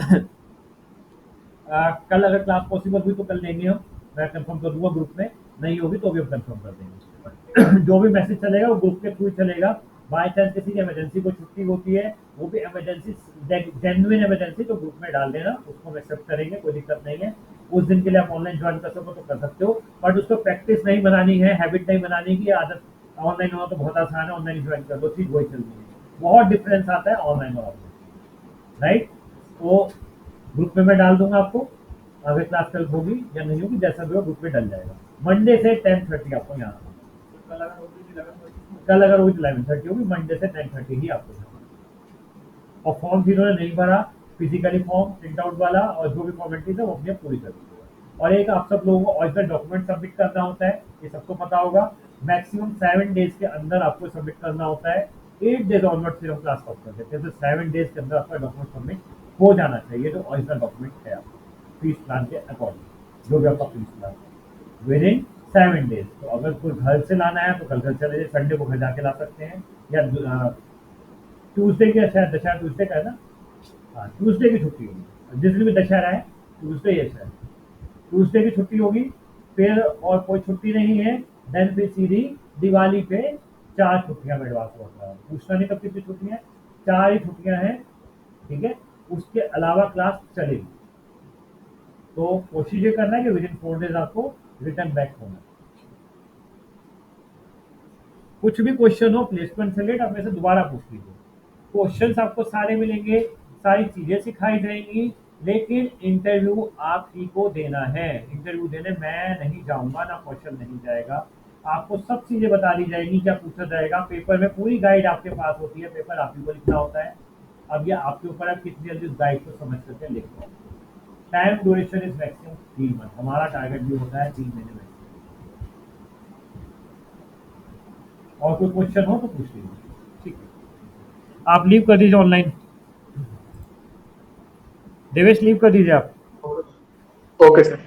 कल अगर क्लास पॉसिबल हुई तो कल लेंगे हम, मैं कंफर्म कर दूंगा ग्रुप में, नहीं होगी तो भी हम कंफर्म कर देंगे। जो भी मैसेज चलेगा वो ग्रुप के थ्रू ही चलेगा। बाय चांस किसी की इमरजेंसी को छुट्टी होती है, वो भी इमरजेंसी, जेन्युइन इमरजेंसी, तो ग्रुप में डाल देना, उसको हम एक्सेप्ट करेंगे, कोई दिक्कत नहीं है। उस दिन के लिए आप ऑनलाइन ज्वाइन कर सको तो कर सकते हो, बट उसको प्रैक्टिस नहीं बनानी है, हैबिट नहीं बनानी की आदत। ऑनलाइन होना तो बहुत आसान है, ऑनलाइन ज्वाइन कर दो, चीज वही चल रही है। बहुत डिफरेंस आता है ऑनलाइन और ऑफलाइन, राइट। तो ग्रुप में मैं डाल दूंगा आपको, अगर क्लास कल होगी या नहीं होगी, जैसा भी हो ग्रुप में डल जाएगा। मंडे से 10:30 आपको यहाँ आना। कल अगर होगी तो 11:30 कल अगर होगी तो 11:30 होगी, मंडे से 10:30 ही आपको जाना। और फॉर्म जिन्होंने नहीं भरा, फिजिकली फॉर्म प्रिंट आउट वाला और जो भी फॉर्मेलिटीज है वो अपने पूरी कर दीजिएगा। और एक आप सब लोगों को ऑरिजिनल डॉक्यूमेंट सबमिट करना होता है, ये सबको पता होगा। मैक्सिमम 7 डेज के अंदर आपको सबमिट करना होता है। 8 डेज ऑनवर्ड फिर हम क्लास स्टॉप कर देते हैं, तो 7 डेज के अंदर आपका डॉक्यूमेंट सबमिट हो जाना चाहिए, जो ऑरिजिनल डॉक्यूमेंट है आपका फीस प्लान के अकॉर्डिंग, जो भी आपका फीस प्लान है विद इन 7 डेज। तो अगर कोई घर से लाना है तो कल घर चले जाइए, संडे को घर जाके ला सकते हैं, या ट्यूसडे की, शायद दशहरा ट्यूसडे का है ना, हाँ ट्यूसडे की छुट्टी होगी, जिस दिन भी दशहरा है ट्यूसडे ही है, ट्यूसडे की छुट्टी होगी। फिर और कोई छुट्टी नहीं है, देन फिर सीधी दिवाली पे 4 छुट्टियां में एडवांस होता है, पूछना नहीं कब कितनी छुट्टियां, 4 ही छुट्टियां हैं, ठीक है। उसके अलावा क्लास चलेगी। तो कोशिश ये करना है कि विद इन 4 डेज आपको रिटर्न बैक होना। कुछ भी क्वेश्चन हो प्लेसमेंट से रिलेटेड आप मेरे से दोबारा पूछ लीजिए। क्वेश्चंस आपको सारे मिलेंगे, सारी चीजें सिखाई जाएंगी, लेकिन इंटरव्यू आप ही को देना है। इंटरव्यू देने मैं नहीं जाऊंगा, ना क्वेश्चन नहीं जाएगा, आपको सब चीजें बता दी जाएंगी, क्या पूछा जाएगा। पेपर में पूरी गाइड आपके पास होती है, पेपर आप ही को लिखना होता है। अब ये आपके ऊपर है कितनी जल्दी उस गाइड को समझ करके लिख पाओ। Time duration is maximum 3 month, हमारा टारगेट भी होता है 3 महीने में। और कोई क्वेश्चन हो तो पूछ लीजिए, ठीक है। आप लीव कर दीजिए ऑनलाइन, देवेश लीव कर दीजिए आप। Okay sir.